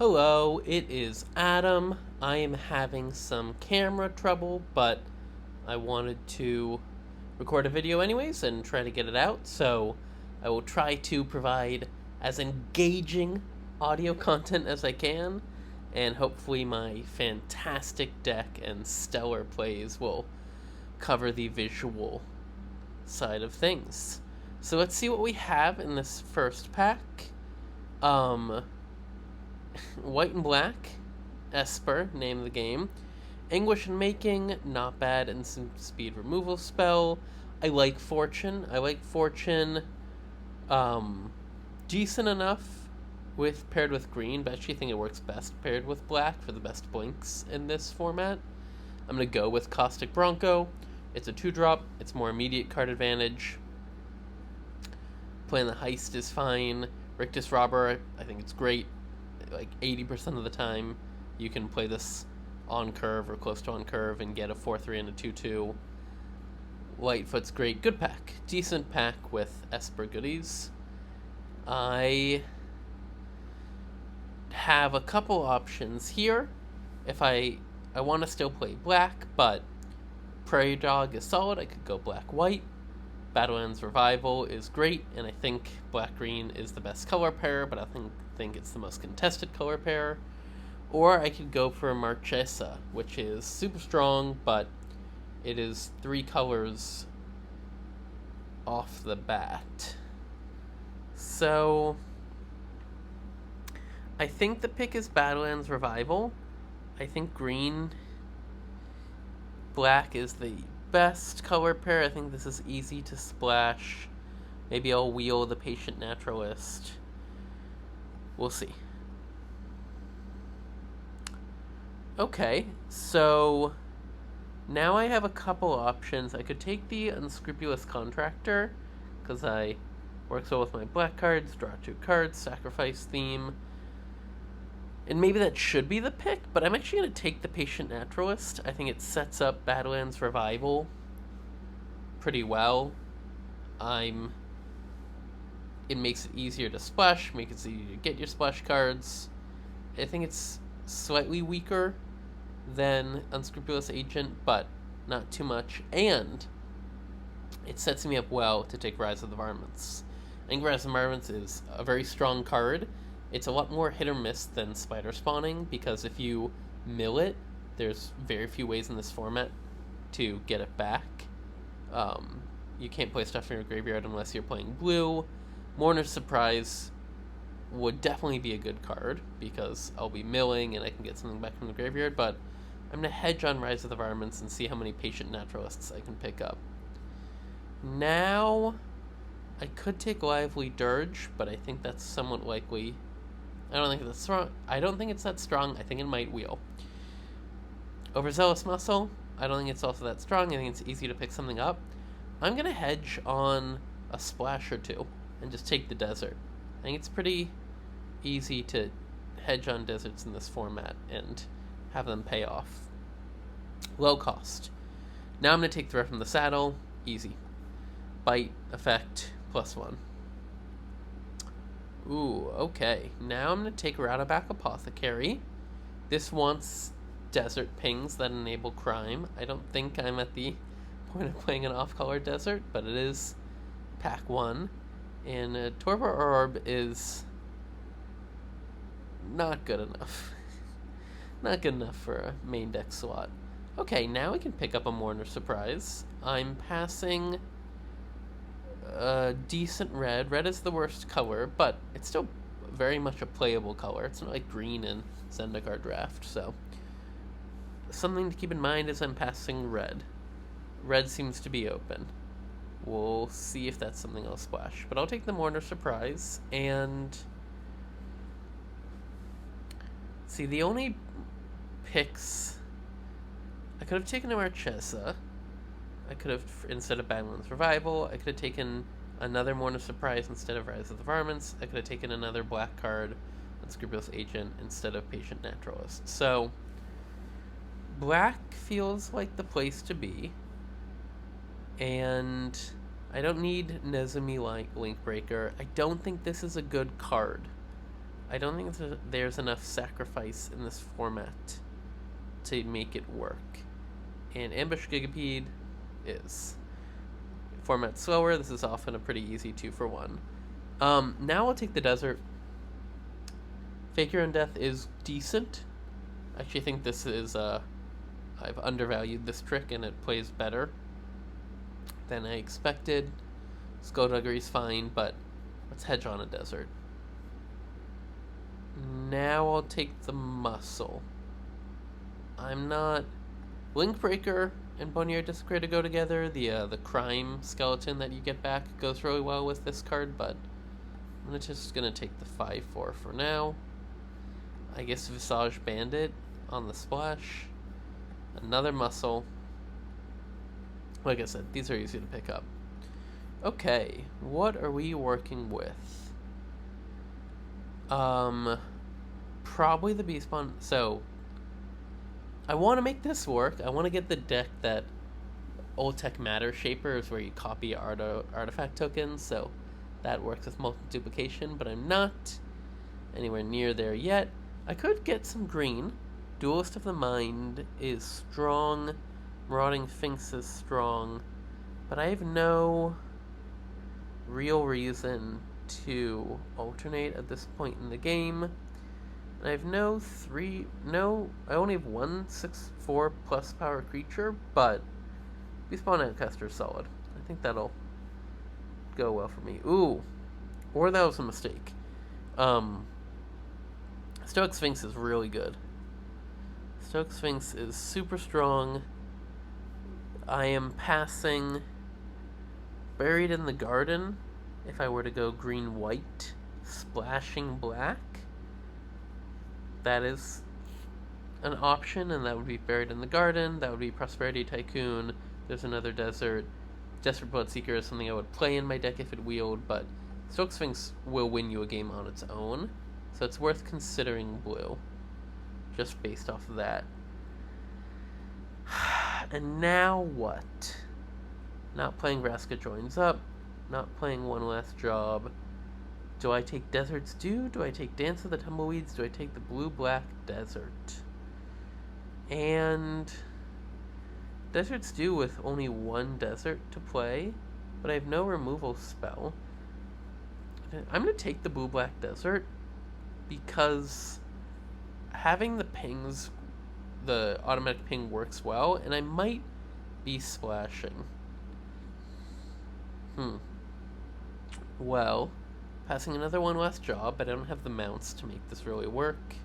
Hello, it is Adam. I am having some camera trouble, but I wanted to record a video anyways and try to get it out, so I will try to provide as engaging audio content as I can, and hopefully my fantastic deck and stellar plays will cover the visual side of things. So let's see what we have in this first pack. White and Black, Esper, name of the game. Anguish and Making, not bad, and some speed removal spell. I like Fortune. Decent enough with paired with green, but I actually think it works best paired with black for the best blinks in this format. I'm going to go with Caustic Bronco. It's a 2-drop. It's more immediate card advantage. Playing the Heist is fine. Rictus Robber, I think it's great. Like 80% of the time, you can play this on curve or close to on curve and get a 4-3 and a 2-2. Lightfoot's great. Good pack. Decent pack with Esper goodies. I have a couple options here. If I want to still play black, but Prairie Dog is solid, I could go black-white. Badlands Revival is great, and I think black-green is the best color pair, but I think it's the most contested color pair. Or I could go for Marchesa, which is super strong, but it is 3 colors off the bat. So I think the pick is Badlands Revival. I think black is the best color pair. I think this is easy to splash. Maybe I'll wheel the Patient Naturalist. We'll see. Okay, so now I have a couple options. I could take the Unscrupulous Contractor, because I work well with my black cards, draw 2 cards, sacrifice theme. And maybe that should be the pick, but I'm actually going to take the Patient Naturalist. I think it sets up Badlands Revival pretty well. It makes it easier to splash, makes it easier to get your splash cards. I think it's slightly weaker than Unscrupulous Agent, but not too much. And it sets me up well to take Rise of the Varmints. I think Rise of the Varmints is a very strong card. It's a lot more hit or miss than Spider Spawning, because if you mill it, there's very few ways in this format to get it back. You can't play stuff in your graveyard unless you're playing blue. Mourner's Surprise would definitely be a good card, because I'll be milling and I can get something back from the graveyard, but I'm going to hedge on Rise of the Varmints and see how many Patient Naturalists I can pick up. Now, I could take Lively Dirge, but I think that's somewhat likely. I don't think that's strong. I don't think it's that strong. I think it might wheel. Overzealous Muscle, I don't think it's also that strong. I think it's easy to pick something up. I'm going to hedge on a splash or 2 and just take the Desert. I think it's pretty easy to hedge on deserts in this format and have them pay off. Low cost. Now I'm going to take Threat from the Saddle. Easy. Bite, effect, +1. Ooh, okay. Now I'm going to take Rataback Apothecary. This wants desert pings that enable crime. I don't think I'm at the point of playing an off-color desert, but it is pack 1. And Torpor Orb is not good enough. Not good enough for a main deck slot. Okay, now we can pick up a Mourner Surprise. I'm passing a decent red. Red is the worst color, but it's still very much a playable color. It's not like green in Zendikar Draft, so something to keep in mind as I'm passing red. Red seems to be open. We'll see if that's something I'll splash. But I'll take the Mourner Surprise, and see, the only picks, I could have taken a Marchesa. I could have, instead of Badlands Revival, I could have taken another Mourner Surprise instead of Rise of the Varmints. I could have taken another black card, Unscrupulous Agent, instead of Patient Naturalist. So, black feels like the place to be. And I don't need Nezumi Link Breaker. I don't think this is a good card. I don't think there's enough sacrifice in this format to make it work. And Ambush Gigapede is. Format slower, this is often a pretty easy 2 for 1. Now I'll take the desert. Fake Your Own Death is decent. I actually think this is, I've undervalued this trick and it plays better than I expected. Skullduggery's fine, but let's hedge on a desert. Now I'll take the muscle. I'm not... Link Breaker and Bonnier Desecrator go together. The crime skeleton that you get back goes really well with this card, but I'm just gonna take the 5-4 for now. I guess Visage Bandit on the splash. Another muscle. Like I said, these are easy to pick up. Okay, what are we working with? Probably the Beast Spawn. So, I want to make this work. I want to get the deck that Old Tech Matter Shaper is where you copy artifact tokens, so that works with multi-duplication, but I'm not anywhere near there yet. I could get some green. Duelist of the Mind is strong. Marauding Sphinx is strong. But I have no real reason to alternate at this point in the game. And I have I only have one 6/4 plus power creature, but Beastpawn Outcaster is solid. I think that'll go well for me. Ooh, or that was a mistake. Stoic Sphinx is really good. Stoic Sphinx is super strong. I am passing Buried in the Garden if I were to go green-white, Splashing Black. That is an option, and that would be Buried in the Garden. That would be Prosperity Tycoon. There's another desert. Desperate Bloodseeker is something I would play in my deck if it wheeled, but Stoic Sphinx will win you a game on its own, so it's worth considering blue, just based off of that. And now what? Not playing Vraska Joins Up, not playing One Last Job. Do I take Desert's Dew? Do I take Dance of the Tumbleweeds? Do I take the Blue-Black Desert? And Desert's Dew with only one desert to play, but I have no removal spell. I'm going to take the Blue-Black Desert because having the pings, the automatic ping works well, and I might be splashing. Well, passing another One Last Job, but I don't have the mounts to make this really work.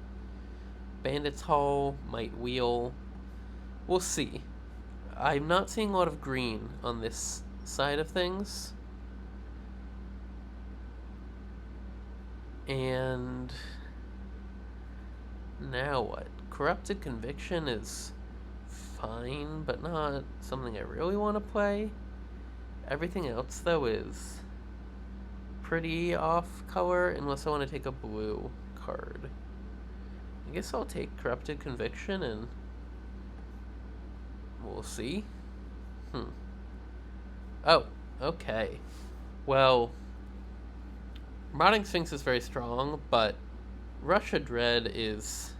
Bandit's Hall might wheel. We'll see. I'm not seeing a lot of green on this side of things. And now what? Corrupted Conviction is fine, but not something I really want to play. Everything else, though, is pretty off color, unless I want to take a blue card. I guess I'll take Corrupted Conviction, and we'll see. Oh, okay. Well, Marauding Sphinx is very strong, but Russia Dread is...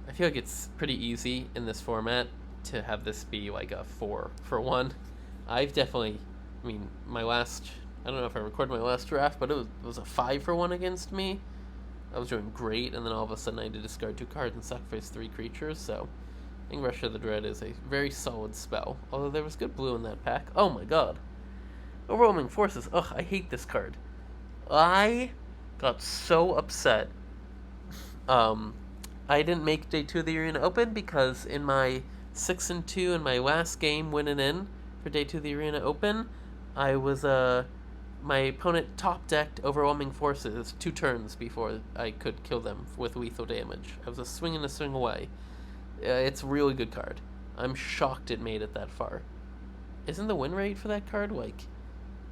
I feel like it's pretty easy in this format to have this be like a 4 for 1. I've definitely... I mean, my last... I don't know if I recorded my last draft, but it was a 5 for 1 against me. I was doing great, and then all of a sudden I had to discard 2 cards and sacrifice 3 creatures, so I think Russia the Dread is a very solid spell. Although there was good blue in that pack. Oh my god. Overwhelming Forces. Ugh, I hate this card. I got so upset. I didn't make Day 2 of the Arena Open because in my 6-2 in my last game winning in for Day 2 of the Arena Open, I was, my opponent top-decked Overwhelming Forces 2 turns before I could kill them with lethal damage. I was a swing and a swing away. It's a really good card. I'm shocked it made it that far. Isn't the win rate for that card like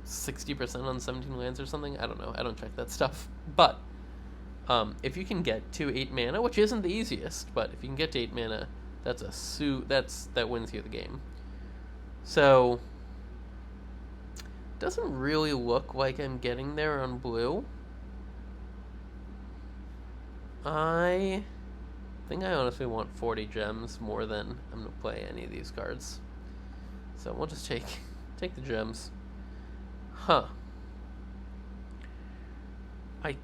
60% on 17 lands or something? I don't know. I don't check that stuff. But if you can get to 8 mana, which isn't the easiest, but if you can get to 8 mana, that's that wins you the game. So doesn't really look like I'm getting there on blue. I think I honestly want 40 gems more than I'm going to play any of these cards. So we'll just take the gems. Huh. I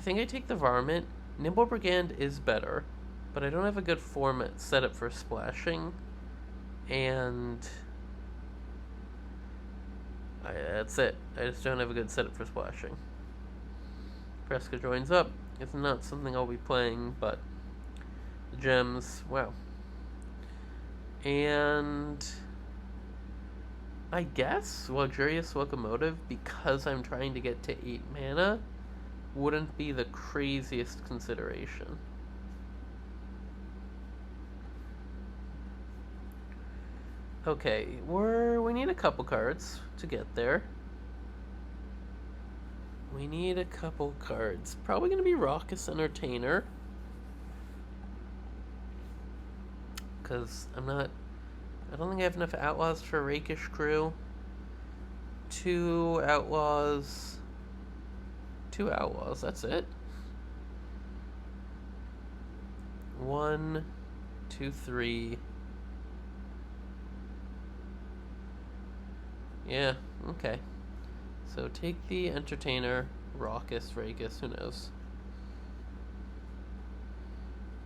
think I take the Varmint. Nimble Brigand is better, but I don't have a good format set up for splashing. And that's it. I just don't have a good setup for splashing. Fresca joins up. It's not something I'll be playing, but the gems, wow. And I guess Luxurious Locomotive, because I'm trying to get to 8 mana, wouldn't be the craziest consideration. Okay, we need a couple cards to get there. We need a couple cards. Probably going to be Raucous Entertainer. Because I don't think I have enough Outlaws for Rakish Crew. 2 Outlaws, that's it. 1, 2, 3. Yeah, okay. So take the Entertainer, Raucous, Rakus, who knows.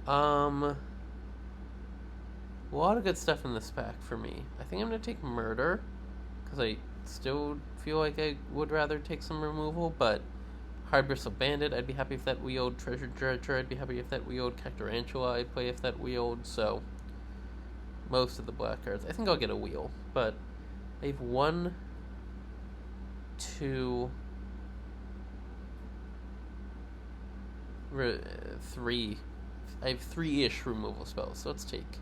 A lot of good stuff in this pack for me. I think I'm going to take Murder, because I still feel like I would rather take some removal, but Hard Bristle Bandit, I'd be happy if that wheeled. Treasure Dredger, I'd be happy if that wheeled. Cactarantula, I'd play if that wheeled, so most of the black cards. I think I'll get a wheel, but I have 1, 2, 3. I have 3-ish removal spells, so let's take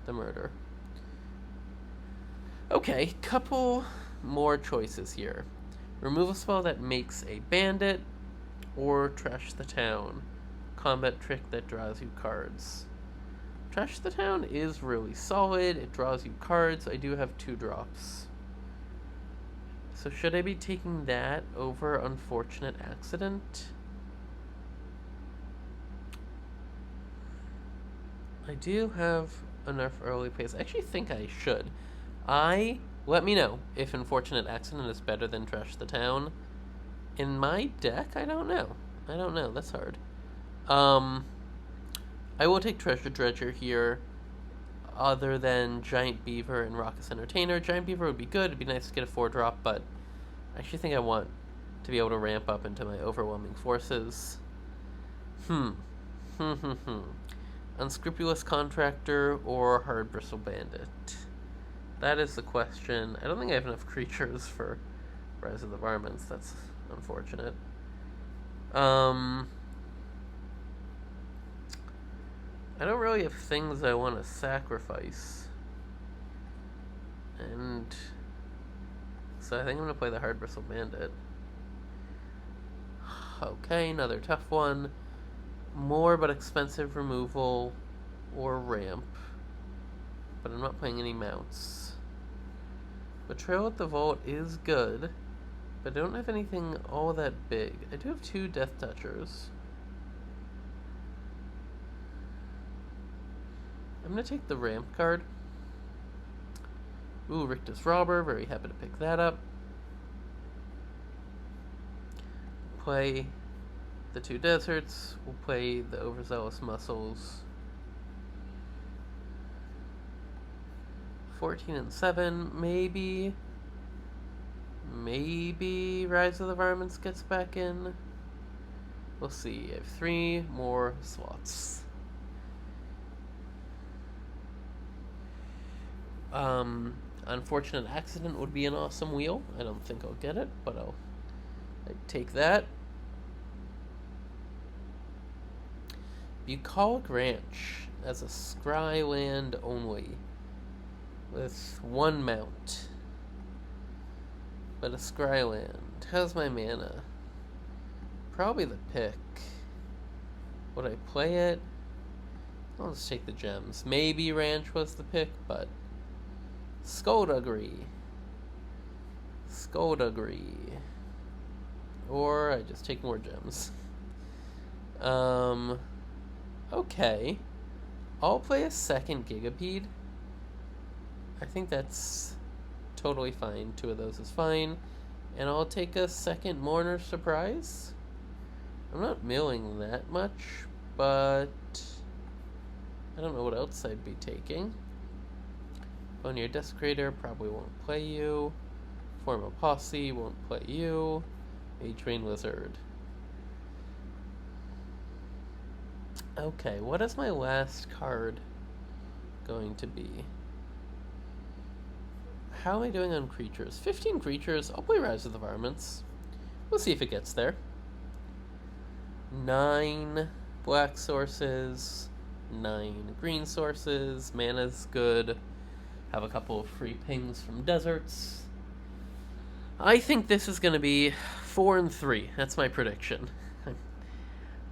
the Murder. Okay, couple more choices here. Removal spell that makes a bandit, or Trash the Town. Combat trick that draws you cards. Trash the Town is really solid. It draws you cards. I do have 2 drops. So should I be taking that over Unfortunate Accident? I do have enough early plays. I actually think I should. Let me know if Unfortunate Accident is better than Trash the Town. In my deck, I don't know. That's hard. I will take Treasure Dredger here, other than Giant Beaver and Raucous Entertainer. Giant Beaver would be good. It'd be nice to get a 4-drop, but I actually think I want to be able to ramp up into my Overwhelming Forces. Unscrupulous Contractor or Hard Bristle Bandit? That is the question. I don't think I have enough creatures for Rise of the Varmints. That's unfortunate. I don't really have things I want to sacrifice. And so I think I'm going to play the Hard Bristle Bandit. Okay, another tough one. More but expensive removal or ramp. But I'm not playing any mounts. Betrayal at the Vault is good, but I don't have anything all that big. I do have 2 Death Touchers. I'm going to take the ramp card. Ooh, Rictus Robber, very happy to pick that up. Play the 2 Deserts. We'll play the Overzealous Muscles. 14 and 7, maybe Rise of the Varmints gets back in. We'll see. I have 3 more slots. Unfortunate Accident would be an awesome wheel. I don't think I'll get it, but I'd take that. Bucolic Ranch as a scry land only, with 1 mount, but a scry land. How's my mana? Probably the pick. Would I play it? I'll just take the gems. Maybe Ranch was the pick, but Skullduggery. Or I just take more gems. Um, okay. I'll play a second Gigapede. I think that's totally fine. 2 of those is fine. And I'll take a second Mourner Surprise. I'm not milling that much, but I don't know what else I'd be taking. Bonnier Desecrator probably won't play you. Form a Posse won't play you. Mage Rain Lizard. Okay, what is my last card going to be? How am I doing on creatures? 15 creatures. I'll play Rise of the Varmints. We'll see if it gets there. 9 black sources, 9 green sources. Mana's good. Have a couple of free pings from deserts. I think this is going to be 4 and 3. That's my prediction.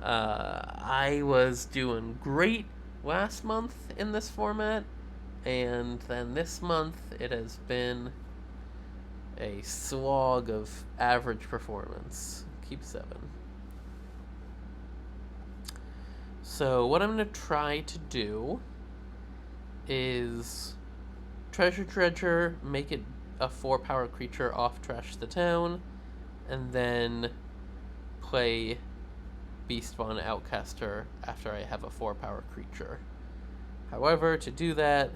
I was doing great last month in this format, and then this month it has been a slog of average performance. Keep 7. So what I'm going to try to do is Treasure Dredger, make it a 4-power creature off Trash the Town, and then play Beastbone Outcaster after I have a 4-power creature. However, to do that,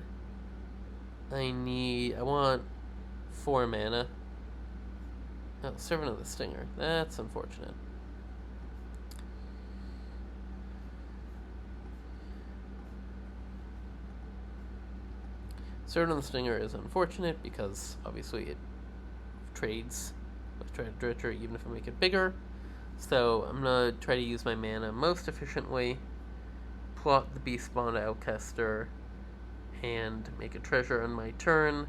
I want 4 mana. Oh, Servant of the Stinger. That's unfortunate. Servant of the Stinger is unfortunate because obviously it trades with Treasure Dredger even if I make it bigger. So I'm going to try to use my mana most efficiently, plot the Beastbone Outcaster, and make a treasure on my turn.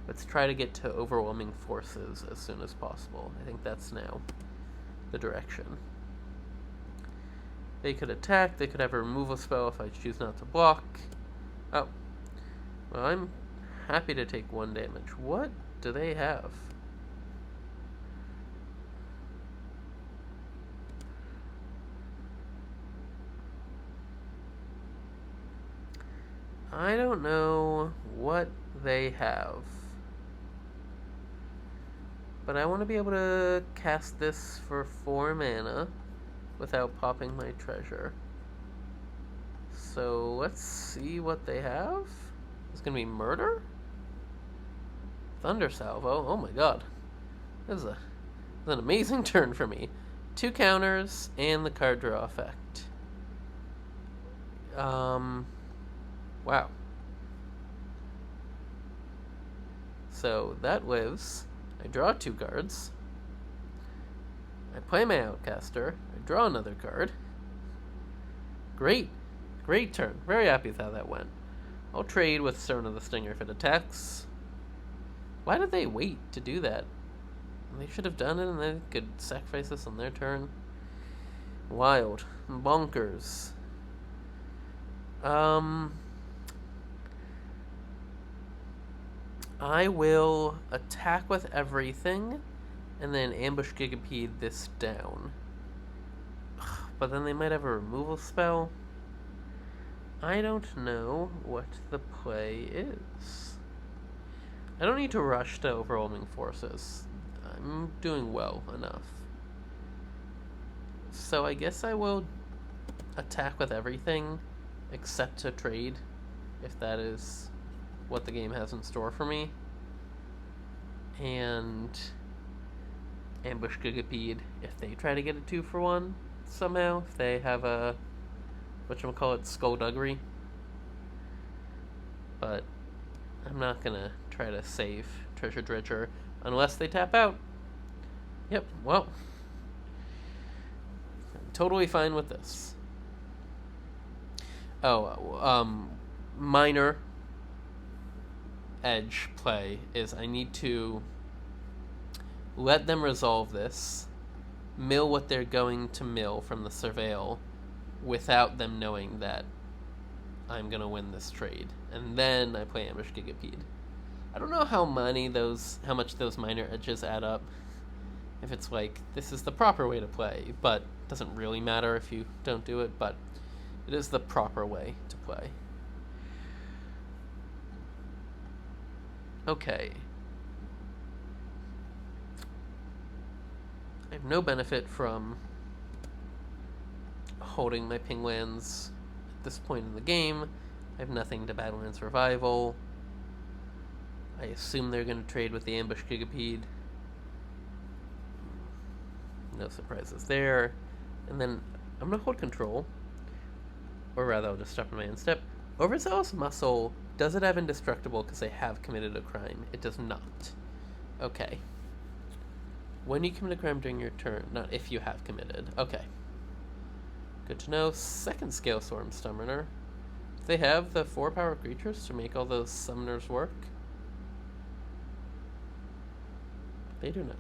Let's try to get to Overwhelming Forces as soon as possible. I think that's now the direction. They could attack, they could have a removal spell if I choose not to block. Oh. Well, I'm happy to take 1 damage. What do they have? I don't know what they have. But I want to be able to cast this for 4 mana without popping my treasure. So let's see what they have. It's going to be Murder? Thunder Salvo. Oh my god. This is an amazing turn for me. 2 counters and the card draw effect. Wow. So that lives. I draw 2 cards. I play my Outcaster. I draw another card. Great. Great turn. Very happy with how that went. I'll trade with Servant of the Stinger if it attacks. Why did they wait to do that? They should have done it and they could sacrifice this on their turn. Wild. Bonkers. I will attack with everything and then ambush Gigapede this down. But then they might have a removal spell. I don't know what the play is. I don't need to rush to Overwhelming Forces. I'm doing well enough. So I guess I will attack with everything except to trade, if that is what the game has in store for me. And ambush Gigapede if they try to get a 2-for-1 somehow. If they have a whatchamacallit, skullduggery. But I'm not gonna try to save Treasure Dredger unless they tap out. Yep, well, I'm totally fine with this. Minor edge play is I need to let them resolve this, mill what they're going to mill from the Surveil without them knowing that I'm gonna win this trade, and then I play Ambush Gigapede. I don't know how much those minor edges add up. If it's like, this is the proper way to play, but Doesn't really matter if you don't do it, but it is the proper way to play. Okay. I have no benefit from holding my Pinglands at this point in the game. I have nothing to Badlands Revival. I assume they're going to trade with the Ambush Gigapede. No surprises there. And then I'm going to hold control. Or rather, I'll just stop in my end step. Overzealous Muscle, does it have Indestructible because I have committed a crime? It does not. Okay. When you commit a crime during your turn, not if you have committed. Okay. Good to know. Second Scale Storm Summoner. They have the 4-power creatures to make all those summoners work. They do not.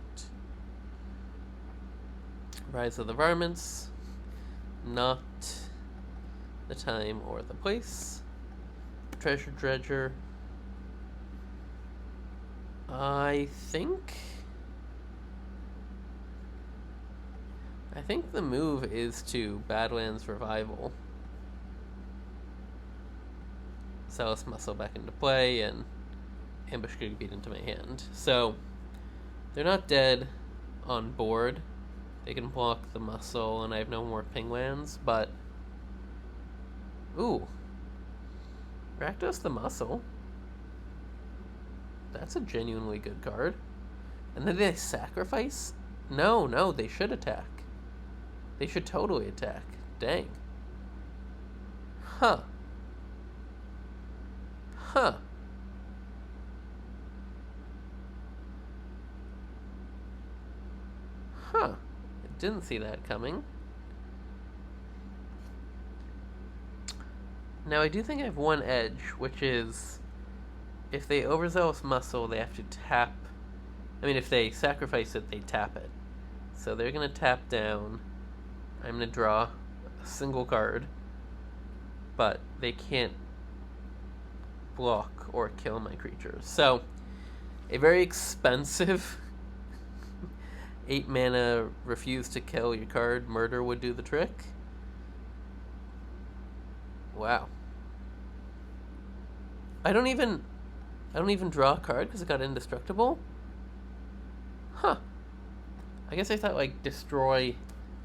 Rise of the Varmints. Not the time or the place. Treasure Dredger. I think the move is to Badlands Revival. Zealous Muscle back into play and Ambush Gigapede into my hand. So they're not dead on board. They can block the Muscle, and I have no more Pinglands, but... Ooh. Rakdos the Muscle. That's a genuinely good card. And then they sacrifice? No, they should attack. They should totally attack. Dang. Huh. Huh. Huh. I didn't see that coming. Now, I do think I have one edge, which is if they Overzealous Muscle, they have to tap. I mean, if they sacrifice it, they tap it. So they're going to tap down. I'm going to draw a single card, but they can't block or kill my creatures. So, a very expensive 8 mana refuse to kill your card murder would do the trick. Wow. I don't even draw a card because it got indestructible? Huh. I guess I thought, like, destroy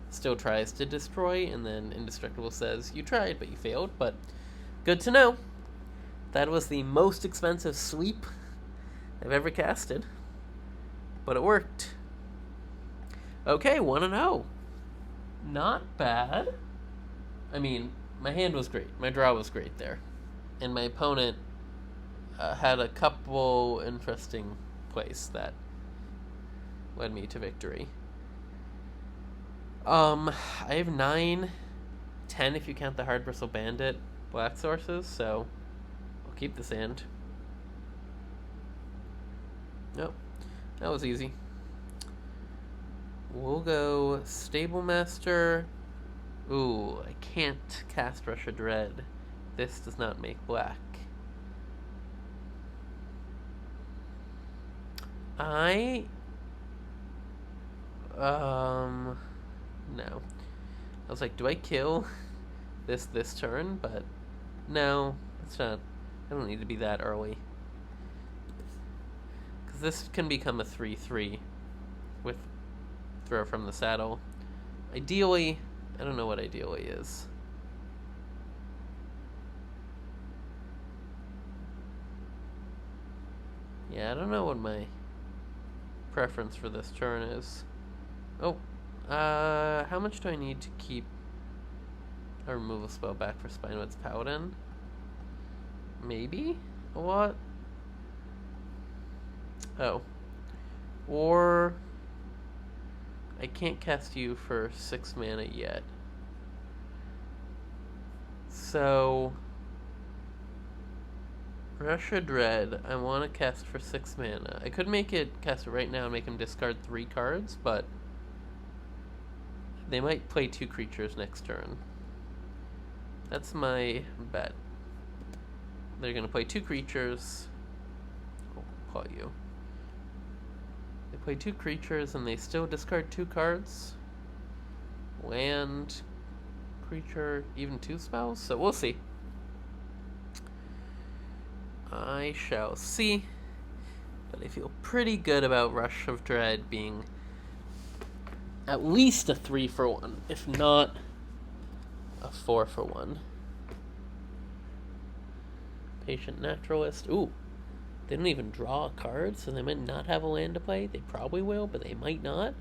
still tries to destroy, and then indestructible says, you tried, but you failed, but good to know. That was the most expensive sweep I've ever casted, but it worked. Okay, 1-0. Not bad. I mean, my hand was great. My draw was great there. And my opponent had a couple interesting plays that led me to victory. I have 9, 10 if you count the Hard Bristle Bandit black sources, so I'll keep this hand. Nope, that was easy. We'll go Stable Master. Ooh, I can't cast Rush of Dread. This does not make black. No. I was like, do I kill this turn? But no, it's not. I don't need to be that early. Because this can become a 3/3 with Throw from the Saddle. Ideally, I don't know what ideally is. Yeah, I don't know what my preference for this turn is. Oh, how much do I need to keep a removal spell back for Spinewood's Paladin? Maybe? A lot? Oh. Or I can't cast you for 6 mana yet. So Rush of Dread, I want to cast for 6 mana. I could make it cast it right now and make him discard 3 cards, but they might play 2 creatures next turn. That's my bet. They're going to play 2 creatures. I'll call you. They play 2 creatures and they still discard 2 cards. land, creature, even 2 spells. So we'll see. I shall see. But I feel pretty good about Rush of Dread being at least a 3-for-1, if not a 4-for-1. Patient Naturalist. Ooh, they don't even draw a card, so they might not have a land to play. They probably will, but they might not.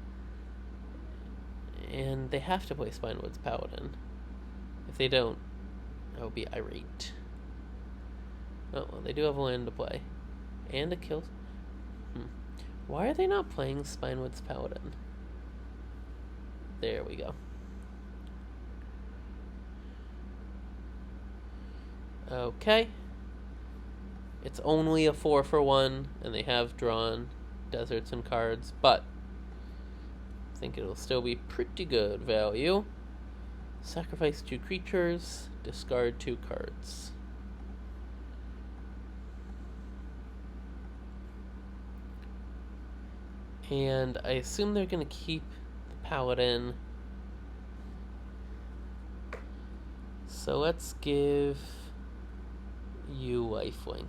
And they have to play Spinewood's Paladin. If they don't, I will be irate. Oh, well, they do have a land to play. And a kill. Why are they not playing Spinewood's Paladin? There we go. Okay. It's only a 4-for-1, and they have drawn deserts and cards, but I think it'll still be pretty good value. Sacrifice 2 creatures, discard 2 cards. And I assume they're going to keep the Paladin. So let's give you lifelink.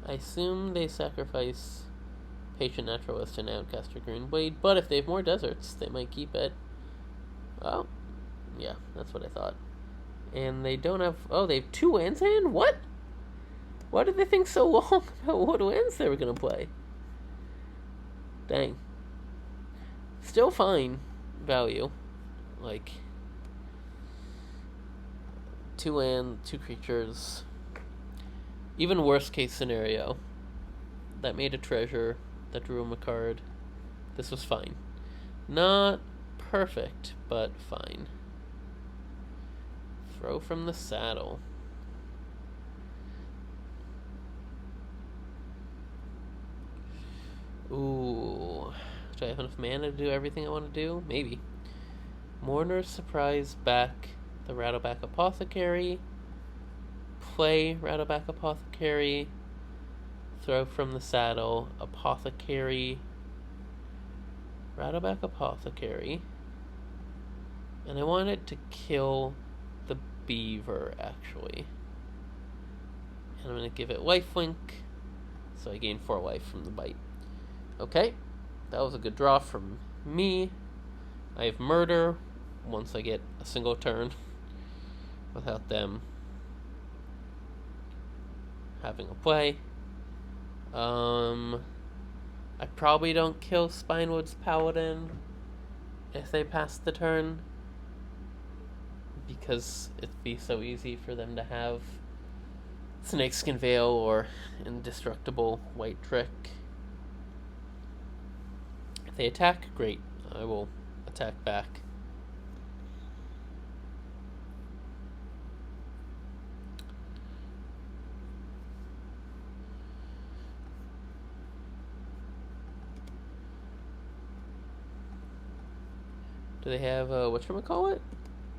I assume they sacrifice Patient Naturalist and Outcaster Greenblade, but if they have more deserts, they might keep it. Oh, yeah, that's what I thought. And they don't have... Oh, they have 2 lands in? What? Why did they think so long about what lands they were going to play? Dang. Still fine value. Like, 2 land, 2 creatures. Even worst case scenario. That made a treasure. That drew him a card. This was fine. Not perfect, but fine. Throw from the saddle. Ooh. Do I have enough mana to do everything I want to do? Maybe. Mourner's Surprise back the Rattleback Apothecary. Play Rattleback Apothecary. Throw from the saddle. Apothecary. Rattleback Apothecary. And I wanted to kill the beaver, actually. And I'm going to give it lifelink. So I gain 4 life from the bite. Okay. That was a good draw from me. I have murder once I get a single turn without them having a play. I probably don't kill Spinewood's Paladin if they pass the turn, because it'd be so easy for them to have Snakeskin Veil or Indestructible White Trick. If they attack, great. I will attack back. Do they have whatchamacallit?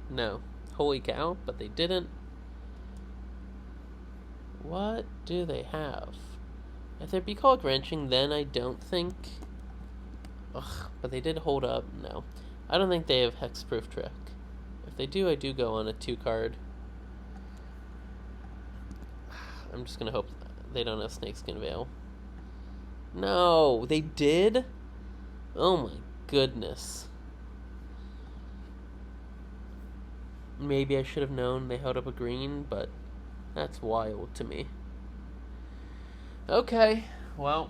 No. Holy cow, but they didn't. What do they have? If they'd be called Wrenching, then I don't think. Ugh, but they did hold up. No. I don't think they have Hexproof Trick. If they do, I do go on a 2-card. I'm just gonna hope they don't have Snakeskin Veil. No, they did? Oh my goodness. Maybe I should have known they held up a green, but that's wild to me. Okay, well,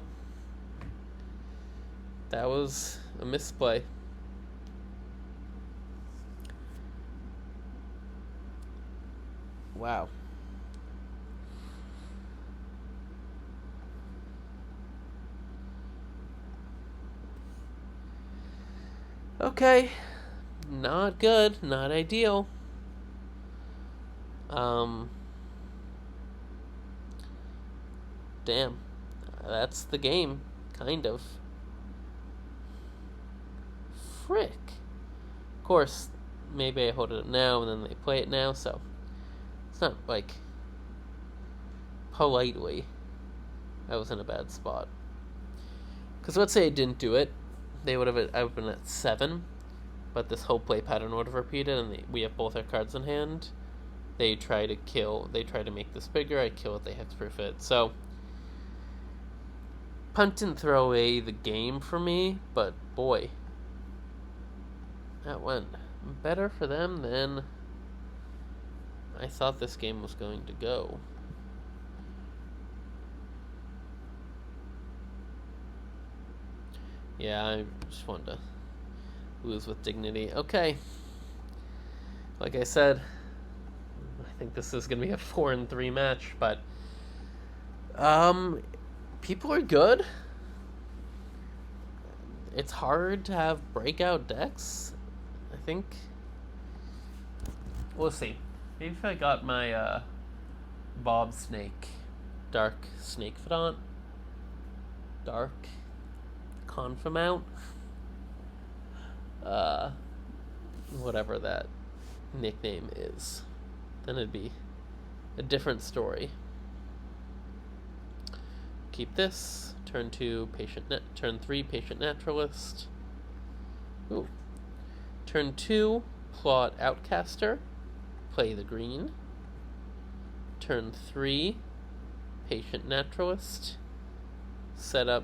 that was a misplay. Wow. Okay, not good, not ideal. Damn. That's the game, kind of. Frick. Of course, maybe I hold it up now and then they play it now, so it's not like politely I was in a bad spot. Because let's say I didn't do it, I would have been at 7, but this whole play pattern would have repeated, and we have both our cards in hand. They try to make this bigger, I kill it, they hexproof it. So, punt didn't throw away the game for me, but boy, that went better for them than I thought this game was going to go. Yeah, I just wanted to lose with dignity. Okay. Like I said, I think this is going to be a 4-3 match, but people are good. It's hard to have breakout decks, I think. We'll see. Maybe if I got my Bob Snake, Dark Snake Fidant, Dark Confamount, whatever that nickname is, then it'd be a different story. Keep this. Turn 3 Patient Naturalist. Ooh. Turn 2 Plot Outcaster. Play the green. Turn 3 Patient Naturalist. Set up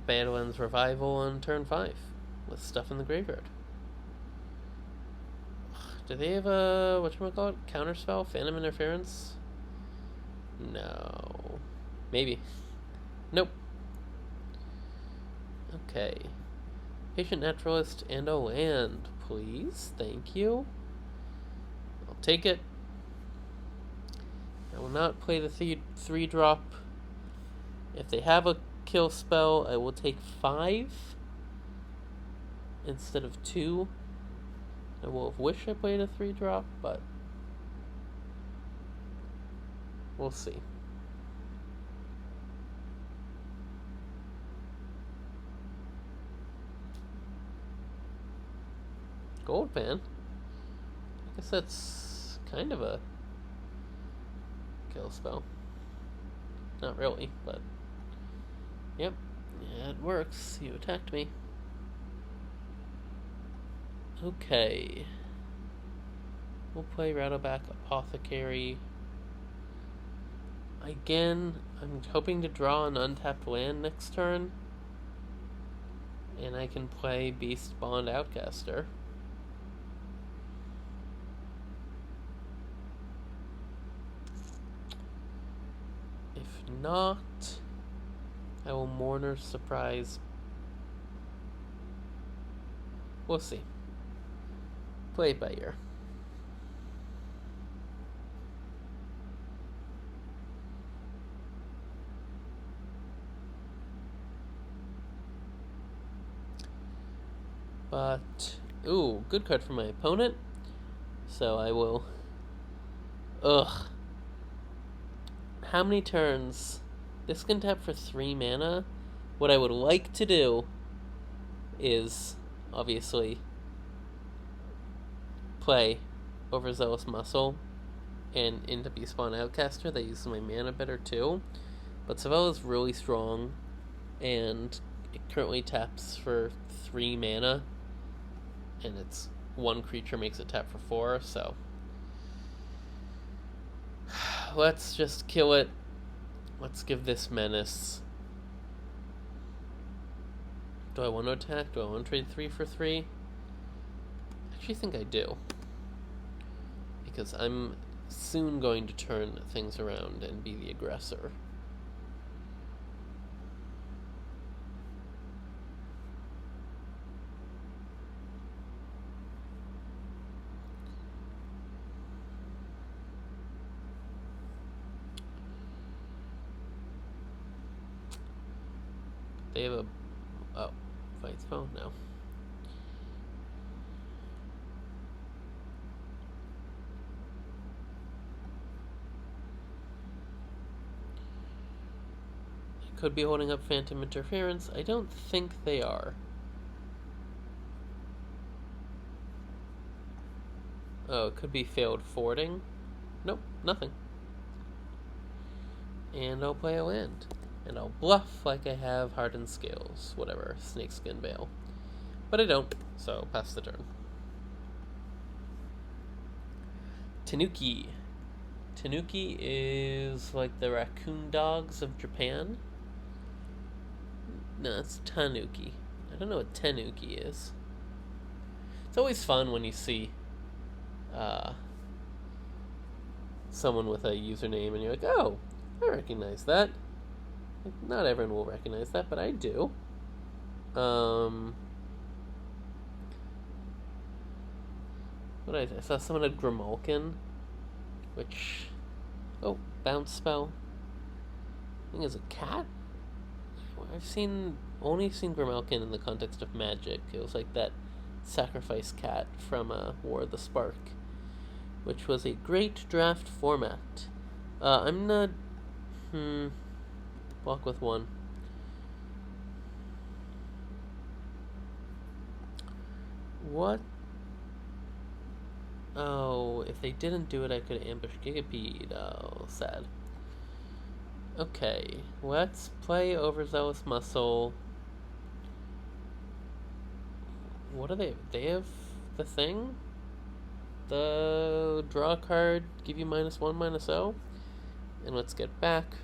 Badlands Revival on turn 5 with stuff in the graveyard. Do they have a whatchamacallit? Counterspell? Phantom Interference? No. Maybe. Nope. Okay. Patient Naturalist and a land, please. Thank you. I'll take it. I will not play the 3-drop. If they have a kill spell, I will take 5 instead of 2. I will have wished I played a 3-drop, but we'll see. Gold Pan? I guess that's kind of a kill spell. Not really, but yep. Yeah, it works. You attacked me. Okay. We'll play Rattleback Apothecary. Again, I'm hoping to draw an untapped land next turn. And I can play Beast Bond Outcaster. If not, I will Mourner's Surprise. We'll see. Play it by ear. But, ooh, good card for my opponent. So I will... Ugh. How many turns? This can tap for 3 mana. What I would like to do is, obviously, play Overzealous Muscle and into Beastpawn Outcaster. That uses my mana better too. But Savella's really strong, and it currently taps for 3 mana, and it's 1 creature makes it tap for 4, so let's just kill it. Let's give this menace. Do I want to attack? Do I want to trade 3 for 3? I actually think I do, because I'm soon going to turn things around and be the aggressor. They have a... Oh, fight spell? No. They could be holding up Phantom Interference. I don't think they are. Oh, it could be failed forwarding. Nope, nothing. And I'll play a land. And I'll bluff like I have Hardened Scales. Whatever, Snakeskin Veil. But I don't, so pass the turn. Tanuki. Tanuki is like the raccoon dogs of Japan. No, it's Tanuki. I don't know what Tanuki is. It's always fun when you see someone with a username and you're like, oh, I recognize that. Not everyone will recognize that, but I do. I saw someone had Grimalkin, which... Oh, bounce spell. I think it's a cat? I've only seen Grimalkin in the context of Magic. It was like that sacrifice cat from War of the Spark, which was a great draft format. I'm not... Walk with one. What? Oh, if they didn't do it, I could ambush Gigapede. Oh, sad. Okay, let's play Overzealous Muscle. What do they have? They have the thing? The draw a card, give you -1/-0. And let's get back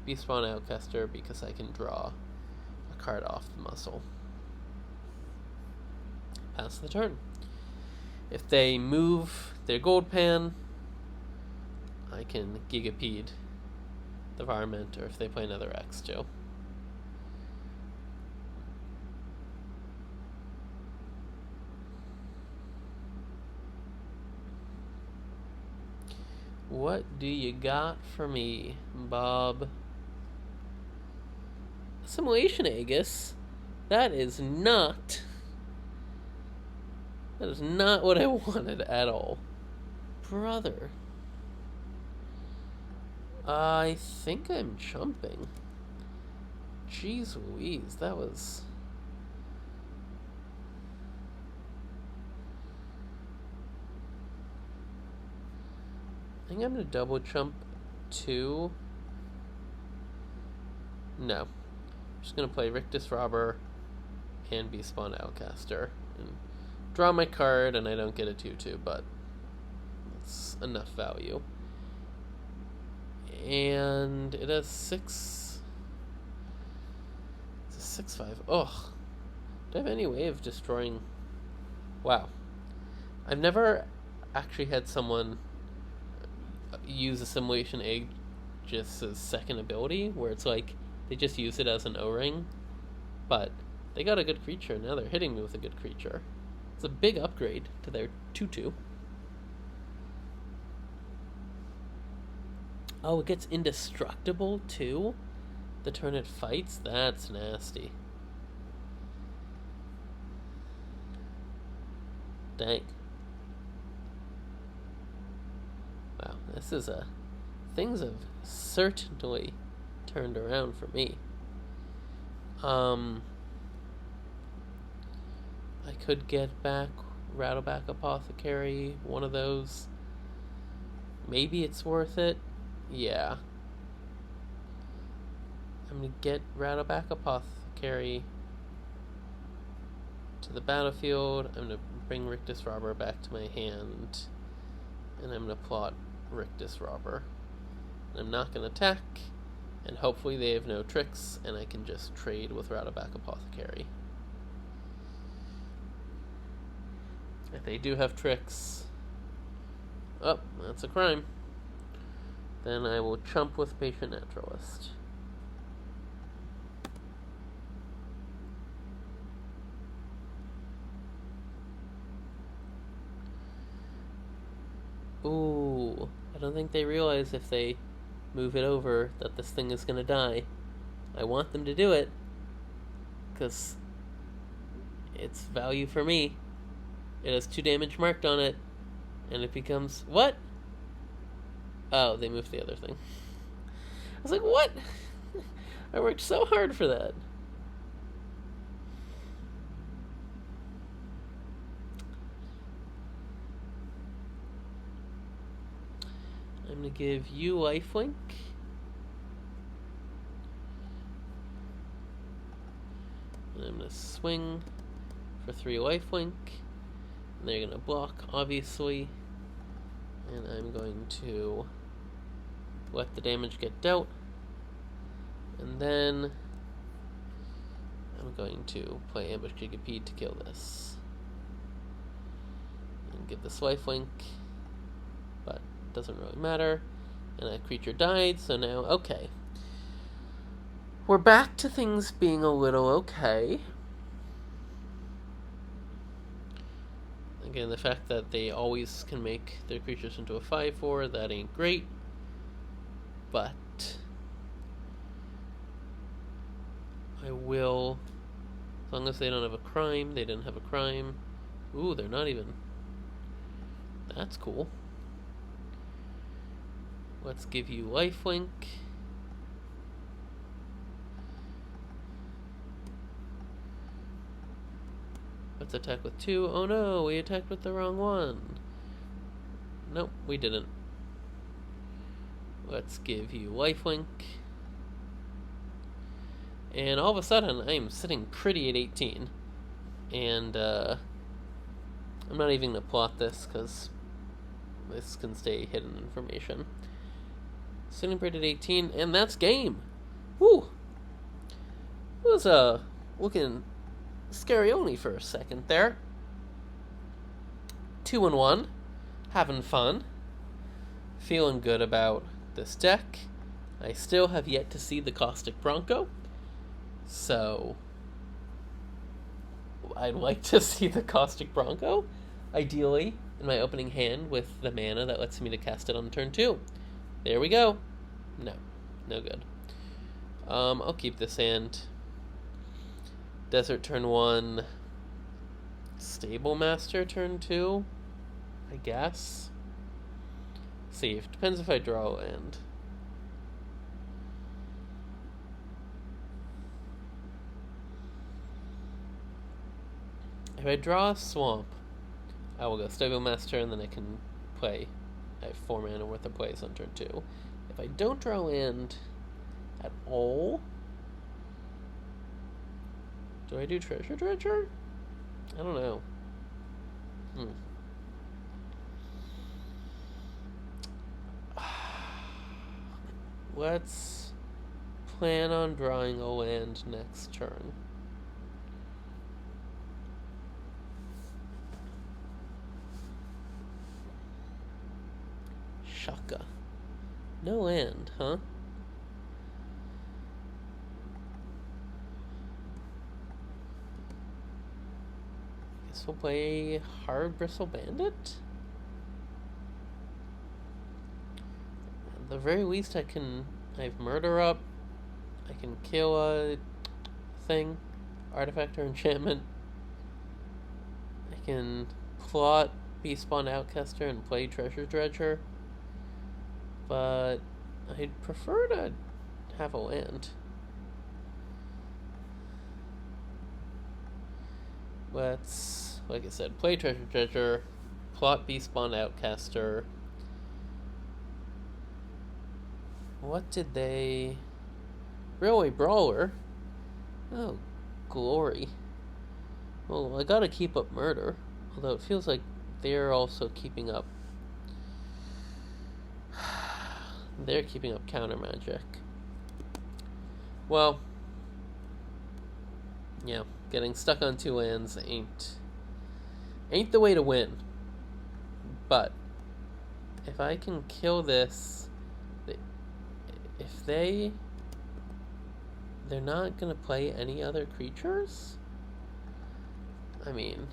Beast Spawn Outcaster because I can draw a card off the muscle. Pass the turn. If they move their gold pan, I can Gigapede the Varmint, or if they play another X too. What do you got for me, Bob? Assimilation Aegis? That is not what I wanted at all. Brother. I think I'm chumping. Jeez Louise, that was... I think I'm going to double chump 2. No. I'm just going to play Rictus Robber and Beast Spawn Outcaster. And draw my card, and I don't get a 2/2, but that's enough value. And it has 6... It's a 6/5. Ugh. Do I have any way of destroying... Wow. I've never actually had someone use Assimilation Egg just as second ability, where it's like they just use it as an O-ring, but they got a good creature, now they're hitting me with a good creature. It's a big upgrade to their 2/2. Oh, it gets indestructible too? The turn it fights? That's nasty. Dang. Wow, this is things have certainly turned around for me. I could get back Rattleback Apothecary, one of those. Maybe it's worth it. Yeah. I'm gonna get Rattleback Apothecary to the battlefield. I'm gonna bring Rictus Robber back to my hand. And I'm gonna plot Rictus Robber. And I'm not gonna attack. And hopefully they have no tricks, and I can just trade with Rattleback Apothecary. If they do have tricks... Oh, that's a crime. Then I will chump with Patient Naturalist. Ooh, I don't think they realize if they move it over that this thing is gonna die. I want them to do it, because it's value for me. It has 2 damage marked on it, and it becomes... What? Oh, they moved the other thing. I was like, what? I worked so hard for that. gonna give you lifelink. And I'm gonna swing for 3 lifelink. And they're gonna block, obviously. And I'm going to let the damage get dealt. And then I'm going to play Ambush Gigapede to kill this. And give this lifelink. But it doesn't really matter. And that creature died, so now, okay. We're back to things being a little okay. Again, the fact that they always can make their creatures into a 5/4, that ain't great. But I will, as long as they don't have a crime. They didn't have a crime. Ooh, they're not even. That's cool. Let's give you lifelink. Let's attack with 2. Oh no, we attacked with the wrong one. Nope, we didn't. Let's give you lifelink. And all of a sudden, I am sitting pretty at 18. And I'm not even going to plot this because this can stay hidden information. Sitting pretty at 18, and that's game. Woo! It was looking scary only for a second there. 2-1. Having fun. Feeling good about this deck. I still have yet to see the Caustic Bronco. So I'd like to see the Caustic Bronco. Ideally, in my opening hand with the mana that lets me to cast it on turn 2. There we go. No good. I'll keep this hand. Desert turn 1. Stable Master turn 2. I guess. See, it depends if I draw a land. If I draw a swamp, I will go Stable Master and then I can play. I have 4 mana worth of plays on turn 2. If I don't draw land at all, do I do Treasure Dredger? I don't know. Let's plan on drawing a land next turn. Shaka. No land, huh? Guess we'll play Hard Bristle Bandit? At the very least, I have Murder up. I can kill a thing, artifact or enchantment. I can plot Beastpawn Outcaster and play Treasure Dredger. But I'd prefer to have a land. Let's, like I said, play Treasure Dredger, plot Beastpawn Outcaster. What did they... Railway Brawler? Oh, glory. Well, I gotta keep up Murder. Although it feels like they're also keeping up... They're keeping up Counter Magic. Well, yeah, getting stuck on 2 lands ain't the way to win. But if I can kill this, if they're not gonna play any other creatures, I mean,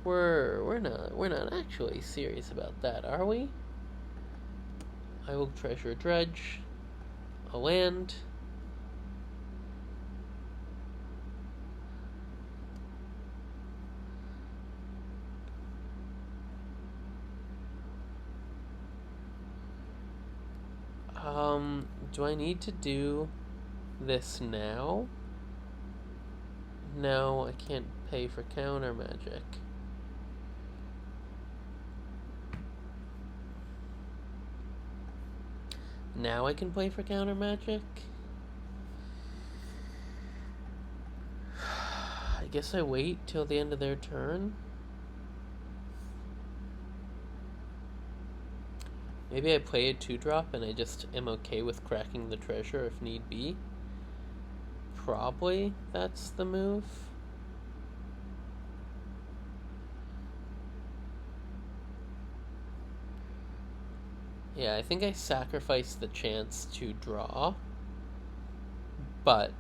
we're not actually serious about that, are we? I will Treasure Dredge a land. Do I need to do this now? No, I can't pay for Counter Magic. Now I can play for counter magic. I guess I wait till the end of their turn. Maybe I play a 2-drop and I just am okay with cracking the treasure if need be. Probably that's the move. Yeah, I think I sacrificed the chance to draw. But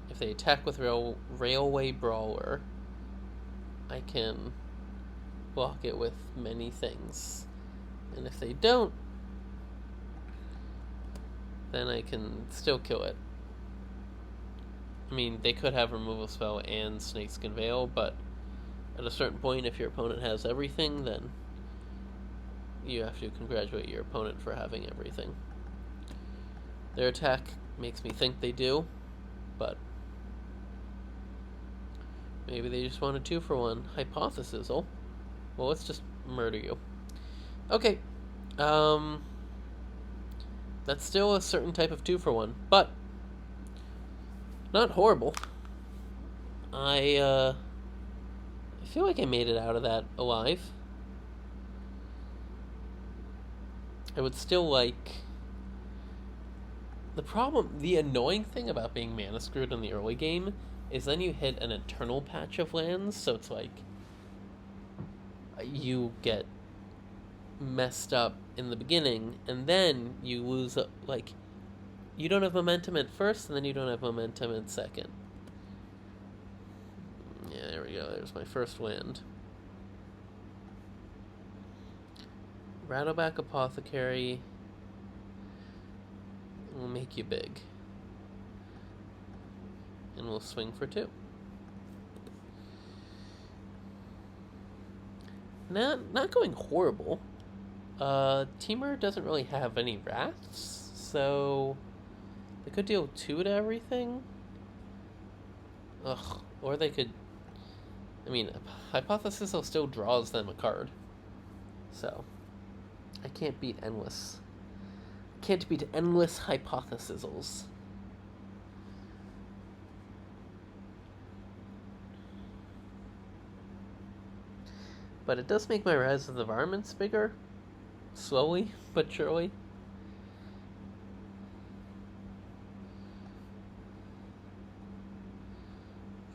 if they attack with Railway Brawler, I can block it with many things. And if they don't, then I can still kill it. I mean, they could have Removal Spell and Snakeskin Veil, but at a certain point, if your opponent has everything, then you have to congratulate your opponent for having everything. Their attack makes me think they do, but maybe they just want a 2-for-1. Hypothesis, oh. Well, let's just murder you. Okay. That's still a certain type of 2-for-1, but not horrible. I feel like I made it out of that alive. I would still like... The annoying thing about being mana screwed in the early game is then you hit an eternal patch of lands, so it's like you get messed up in the beginning, and then you lose, like, you don't have momentum at first, and then you don't have momentum at second. Yeah, there we go. There's my first land. Rattleback Apothecary will make you big. And we'll swing for 2. Not going horrible. Teamer doesn't really have any wraths, so they could deal 2 to everything. Ugh. Or they could... I mean, Hypothesis still draws them a card. So, I can't beat endless. Can't beat endless Hypothesizals. But it does make my Rise of the Varmints bigger. Slowly, but surely.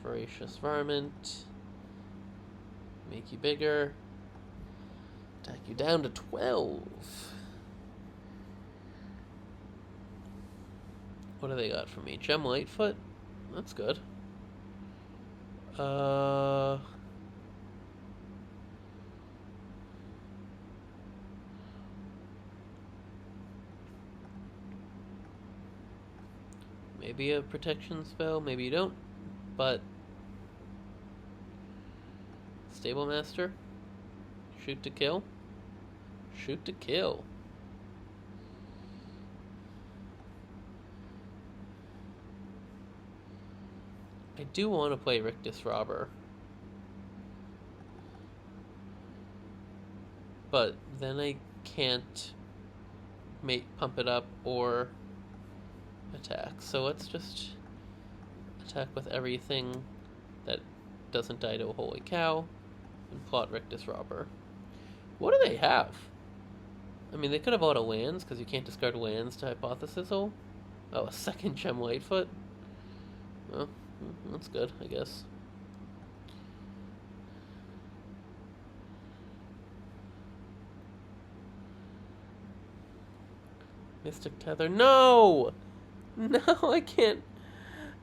Voracious Varmint. Make you bigger. Attack you down to 12. What do they got for me? Gem Lightfoot? That's good. Maybe a protection spell, maybe you don't. But Stable Master? Shoot to kill? Shoot to kill. I do want to play Rictus Robber. But then I can't pump it up or attack. So let's just attack with everything that doesn't die to a Holy Cow and plot Rictus Robber. What do they have? I mean, they could have auto lands because you can't discard lands to Hypothesisal. Oh, a second Gem Lightfoot. Well, that's good, I guess. Mystic Tether. No! No, I can't.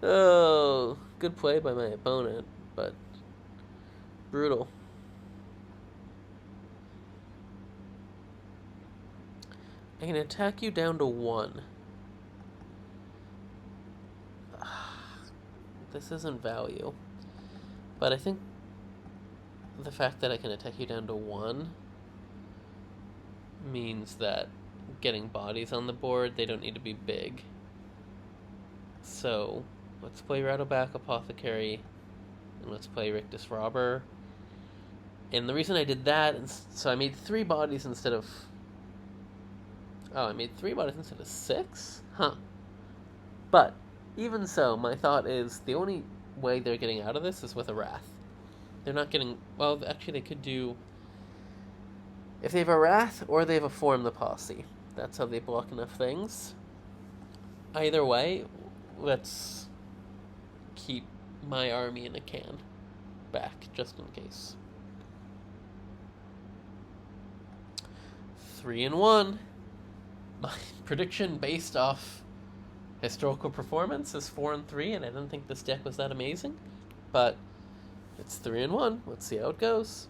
Oh, good play by my opponent, but brutal. I can attack you down to 1. This isn't value. But I think the fact that I can attack you down to 1 means that getting bodies on the board, they don't need to be big. So, let's play Rattleback Apothecary, and let's play Rictus Robber. And the reason I did that, so I made 3 bodies instead of... Oh, I made 3 buttons instead of 6? Huh. But, even so, my thought is the only way they're getting out of this is with a Wrath. They're not getting... Well, actually, they could do... If they have a Wrath, or they have a Form the Posse. That's how they block enough things. Either way, let's keep my army in a can back, just in case. 3-1. My prediction based off historical performance is 4-3, and I didn't think this deck was that amazing. But it's 3-1. Let's see how it goes.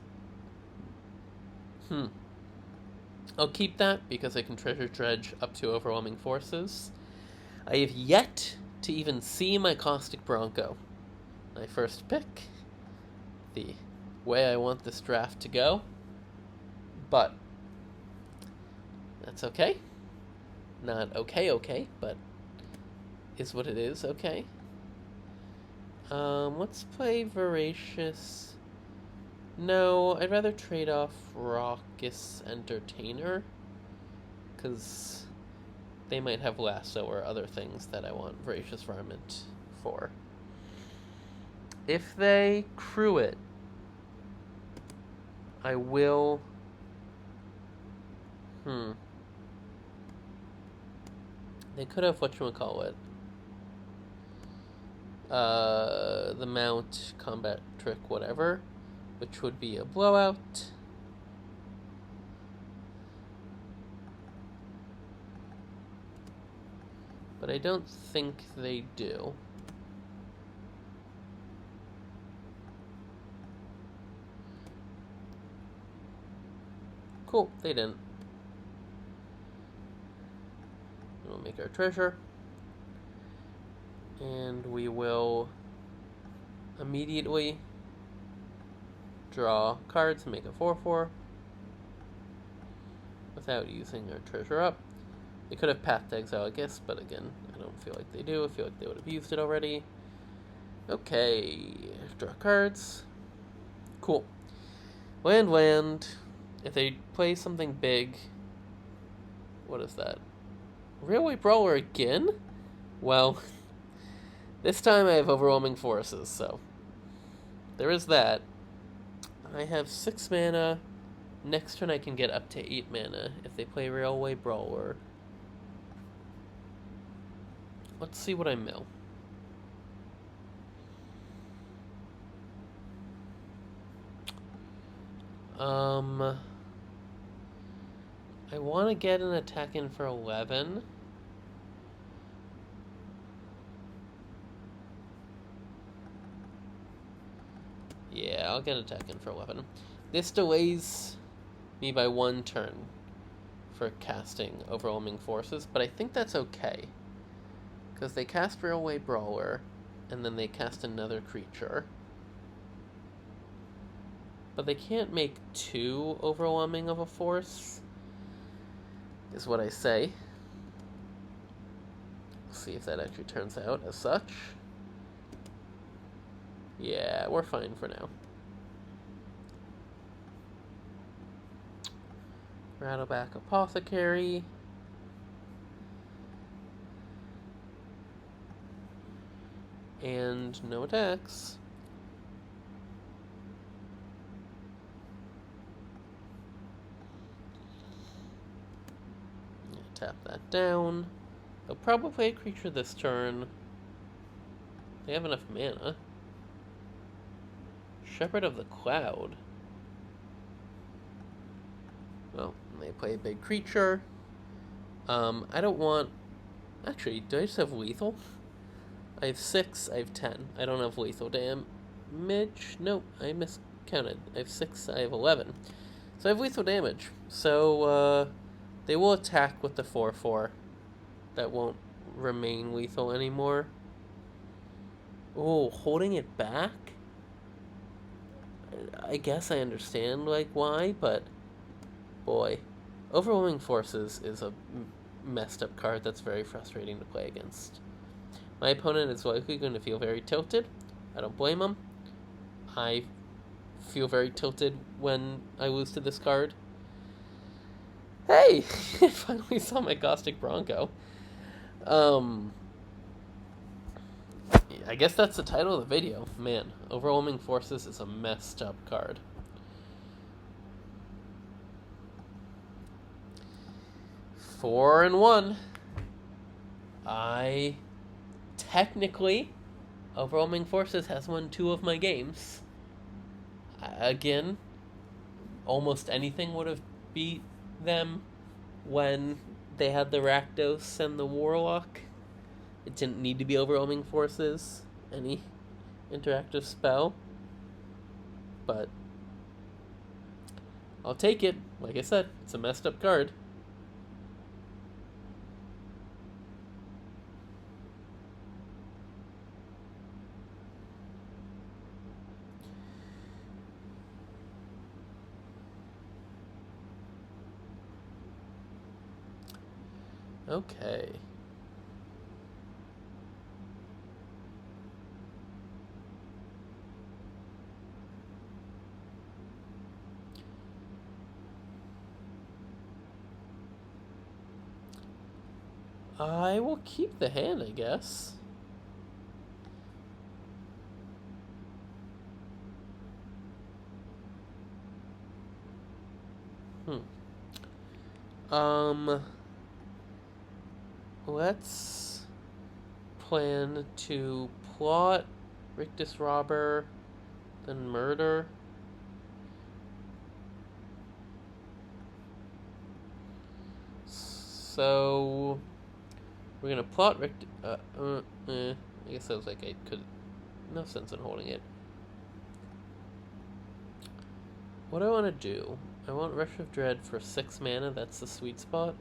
I'll keep that because I can treasure dredge up to overwhelming forces. I have yet to even see my Caustic Bronco. My first pick. The way I want this draft to go. But that's okay. Not okay, but is what it is, okay. Let's play Voracious. No, I'd rather trade off Raucous Entertainer, because they might have Lasso or other things that I want Voracious Varmint for. If they crew it, I will... They could have whatchamacallit. The Mount, Combat Trick, whatever, which would be a blowout. But I don't think they do. Cool, they didn't. We'll make our treasure. And we will immediately draw cards and make a 4/4 without using our treasure up. They could have Path to Exile, I guess, but again, I don't feel like they do. I feel like they would have used it already. Okay, draw cards. Cool. Land. If they play something big, what is that? Railway Brawler again? Well, this time I have Overwhelming Forces, so there is that. I have 6 mana. Next turn I can get up to 8 mana if they play Railway Brawler. Let's see what I mill. I want to get an attack in for 11. Yeah, I'll get an attack in for 11. This delays me by 1 turn for casting Overwhelming Forces, but I think that's okay. Because they cast Railway Brawler, and then they cast another creature. But they can't make 2 overwhelming of a force, is what I say. We'll see if that actually turns out as such. Yeah, we're fine for now. Rattleback Apothecary. And no attacks. Tap that down. They'll probably play a creature this turn. They have enough mana. Shepherd of the Cloud. Well, they play a big creature. I don't want... Actually, do I just have lethal? I have 6, I have 10. I don't have lethal damage. Nope, I miscounted. I have 6, I have 11. So I have lethal damage. So, they will attack with the 4/4. That won't remain lethal anymore. Oh, holding it back? I guess I understand, like, why, but... Boy. Overwhelming Forces is a messed up card that's very frustrating to play against. My opponent is likely going to feel very tilted. I don't blame him. I feel very tilted when I lose to this card. Hey! I finally saw my Caustic Bronco. Um, I guess that's the title of the video. Man, Overwhelming Forces is a messed up card. Four and one. I technically, Overwhelming Forces has won 2 of my games. Again, almost anything would have beat them when they had the Rakdos and the Warlock. It didn't need to be Overwhelming Forces, any interactive spell. But I'll take it. Like I said, it's a messed up card. Okay. I will keep the hand, I guess. Let's plan to plot Rictus Robber, then murder. So we're gonna plot Rictus. I guess I was like, I could. No sense in holding it. What do I want to do? I want Rush of Dread for 6 mana. That's the sweet spot.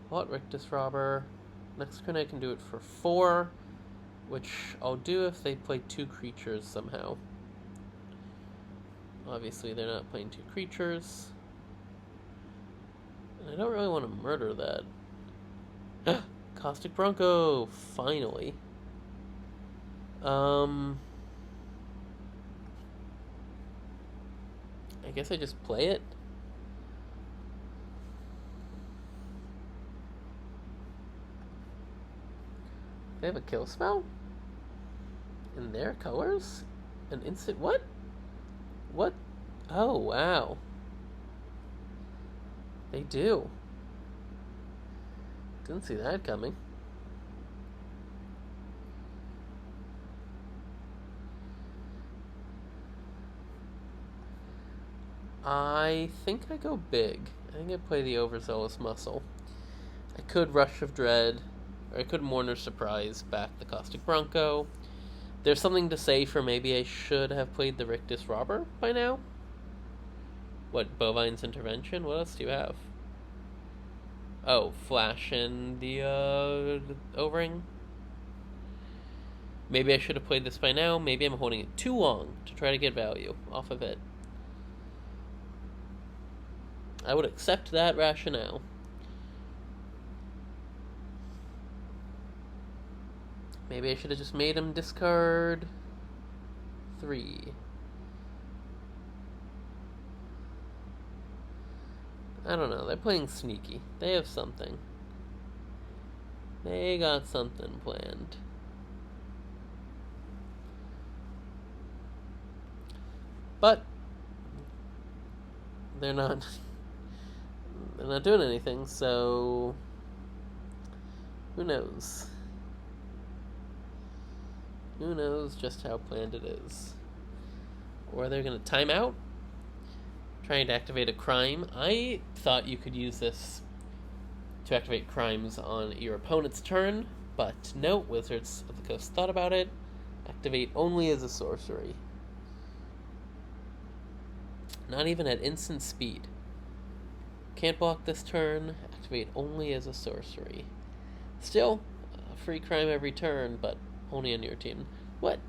Plot Rictus Robber. Next turn I can do it for 4, which I'll do if they play 2 creatures somehow. Obviously, they're not playing 2 creatures. And I don't really want to murder that. Caustic Bronco! Finally. I guess I just play it. They have a kill spell? In their colors? An instant what? What? Oh, wow. They do. Didn't see that coming. I think I go big. I think I play the Overzealous Muscle. I could Rush of Dread, or I could Mourner's Surprise back the Caustic Bronco. There's something to say for maybe I should have played the Rictus Robber by now. What, Bovine's Intervention? What else do you have? Oh, Flash and the O-Ring. Maybe I should have played this by now. Maybe I'm holding it too long to try to get value off of it. I would accept that rationale. Maybe I should have just made him discard 3. I don't know. They're playing sneaky. They have something. They got something planned. But they're not doing anything, so who knows? Who knows just how planned it is? Or they're going to time out? Trying to activate a crime. I thought you could use this to activate crimes on your opponent's turn, but no, Wizards of the Coast thought about it. Activate only as a sorcery. Not even at instant speed. Can't block this turn. Activate only as a sorcery. Still, a free crime every turn, but only on your team. What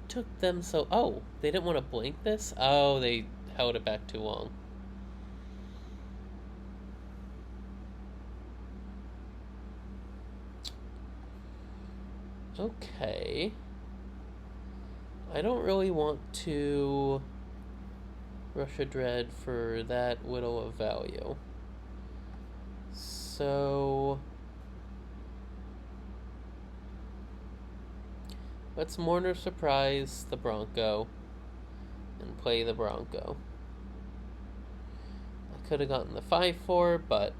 took them so... Oh, they didn't want to blink this? Oh, they held it back too long. Okay. I don't really want to Russia Dread for that Widow of Value. So let's Mourner Surprise the Bronco and play the Bronco. I could have gotten the 5/4, but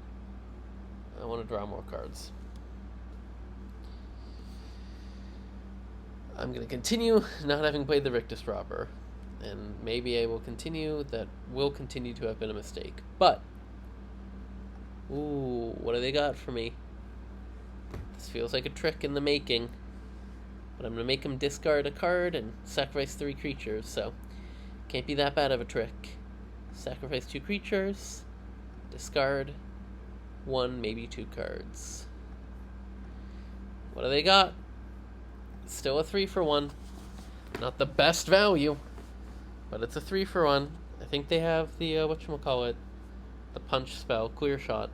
I want to draw more cards. I'm going to continue not having played the Rictus Robber, and maybe I will continue. That will continue to have been a mistake. But, ooh, what do they got for me? This feels like a trick in the making. But I'm going to make him discard a card and sacrifice 3 creatures, so can't be that bad of a trick. Sacrifice 2 creatures, discard 1, maybe 2 cards. What do they got? Still a 3-for-1. Not the best value, but it's a 3-for-1. I think they have the, whatchamacallit, the punch spell, Clear Shot.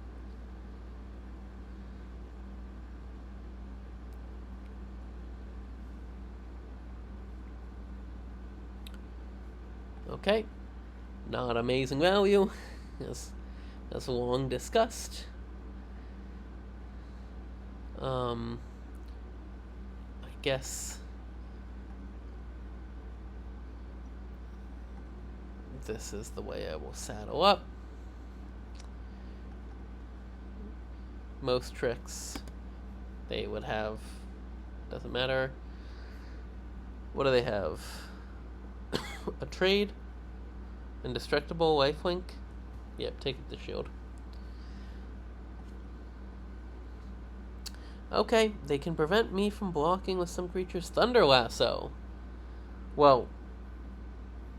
Okay, not amazing value, as long discussed. I guess this is the way I will saddle up. Most tricks they would have, doesn't matter. What do they have? A trade? Indestructible lifelink? Yep, take the shield. Okay, they can prevent me from blocking with some creatures. Thunder Lasso. Well,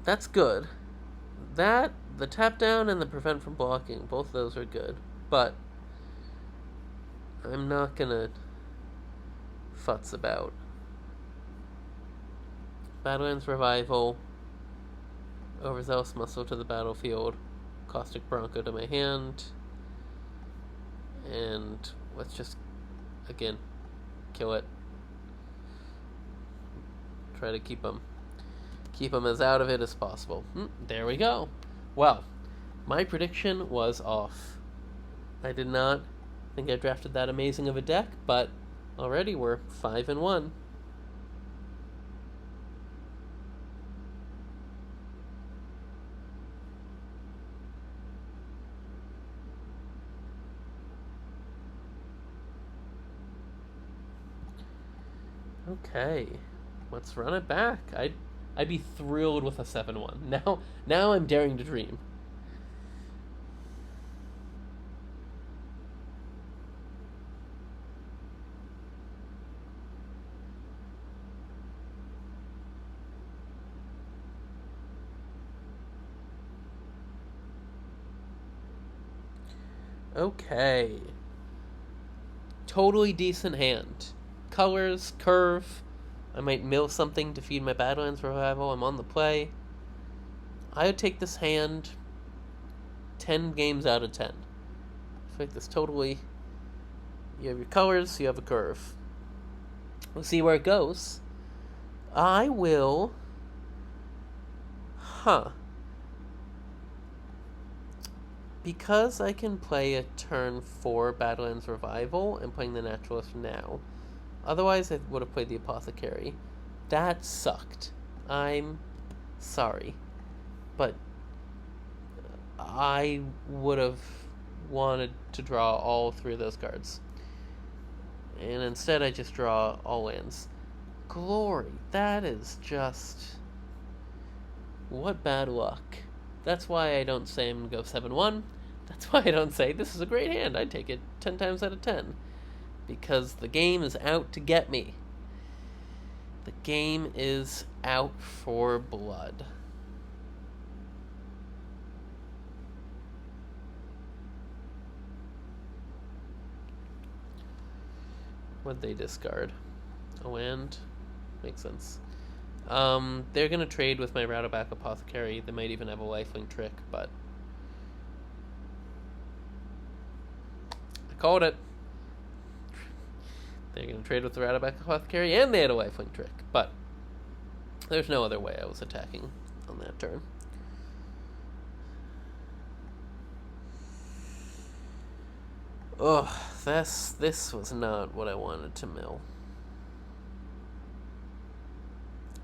that's good. That, the tap down and the prevent from blocking, both of those are good. But I'm not gonna futz about. Badlands Revival. Overzealous Muscle to the battlefield. Caustic Bronco to my hand. And let's just, again, kill it. Try to keep them as out of it as possible. There we go. Well, my prediction was off. I did not think I drafted that amazing of a deck, but already we're 5-1. Okay, let's run it back. I'd be thrilled with a 7-1. Now I'm daring to dream. Okay. Totally decent hand. Colors, curve. I might mill something to feed my Badlands Revival. I'm on the play. I would take this hand 10 games out of 10. I feel like this totally... You have your colors, you have a curve. We'll see where it goes. I will... Because I can play a turn 4 Badlands Revival, I'm playing the Naturalist now. Otherwise, I would have played the Apothecary. That sucked. I'm sorry. But I would have wanted to draw all 3 of those cards. And instead, I just draw all lands. Glory. That is just... What bad luck. That's why I don't say I'm going to go 7-1. That's why I don't say, this is a great hand. I'd take it 10 times out of 10. Because the game is out to get me. The game is out for blood. What'd they discard? A land? Makes sense. They're going to trade with my Rattleback Apothecary. They might even have a lifelink trick, but... I called it. They're going to trade with the Rattleback Apothecary, and they had a lifelink trick, but there's no other way I was attacking on that turn. Ugh, this was not what I wanted to mill.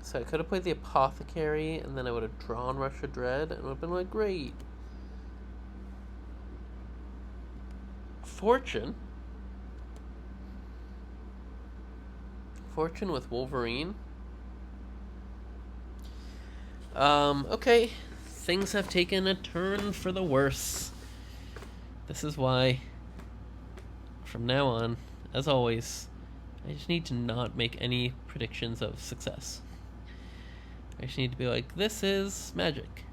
So I could have played the Apothecary, and then I would have drawn Rush of Dread, and it would have been like, great. Fortune with Wolverine. Okay. Things have taken a turn for the worse. This is why, from now on, as always, I just need to not make any predictions of success. I just need to be like, this is Magic.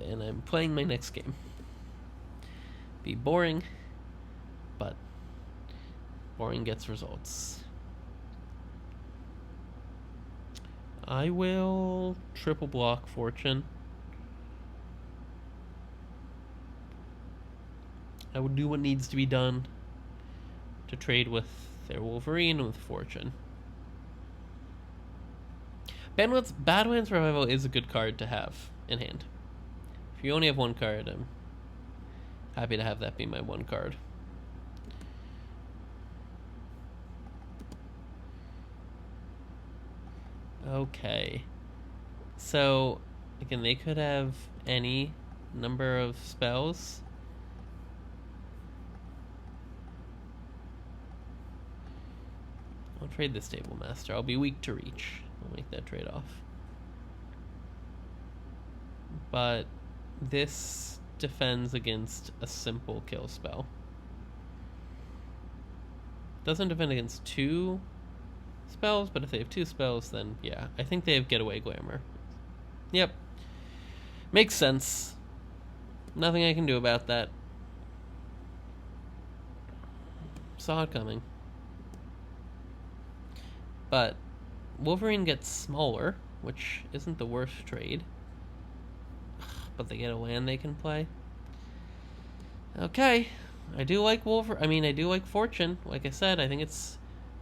And I'm playing my next game. Be boring, but boring gets results. I will triple block Fortune. I would do what needs to be done to trade with their Wolverine and with Fortune. Badlands Revival is a good card to have in hand. If you only have one card, I'm happy to have that be my one card. Okay. So, again, they could have any number of spells. I'll trade the Stable Master. I'll be weak to reach. I'll make that trade-off. But this defends against a simple kill spell. Doesn't defend against two spells, but if they have two spells, then yeah. I think they have Getaway Glamour. Yep. Makes sense. Nothing I can do about that. Saw it coming. But Wolverine gets smaller, which isn't the worst trade. But they get a land they can play. Okay. I do like I do like Fortune. Like I said, I think it's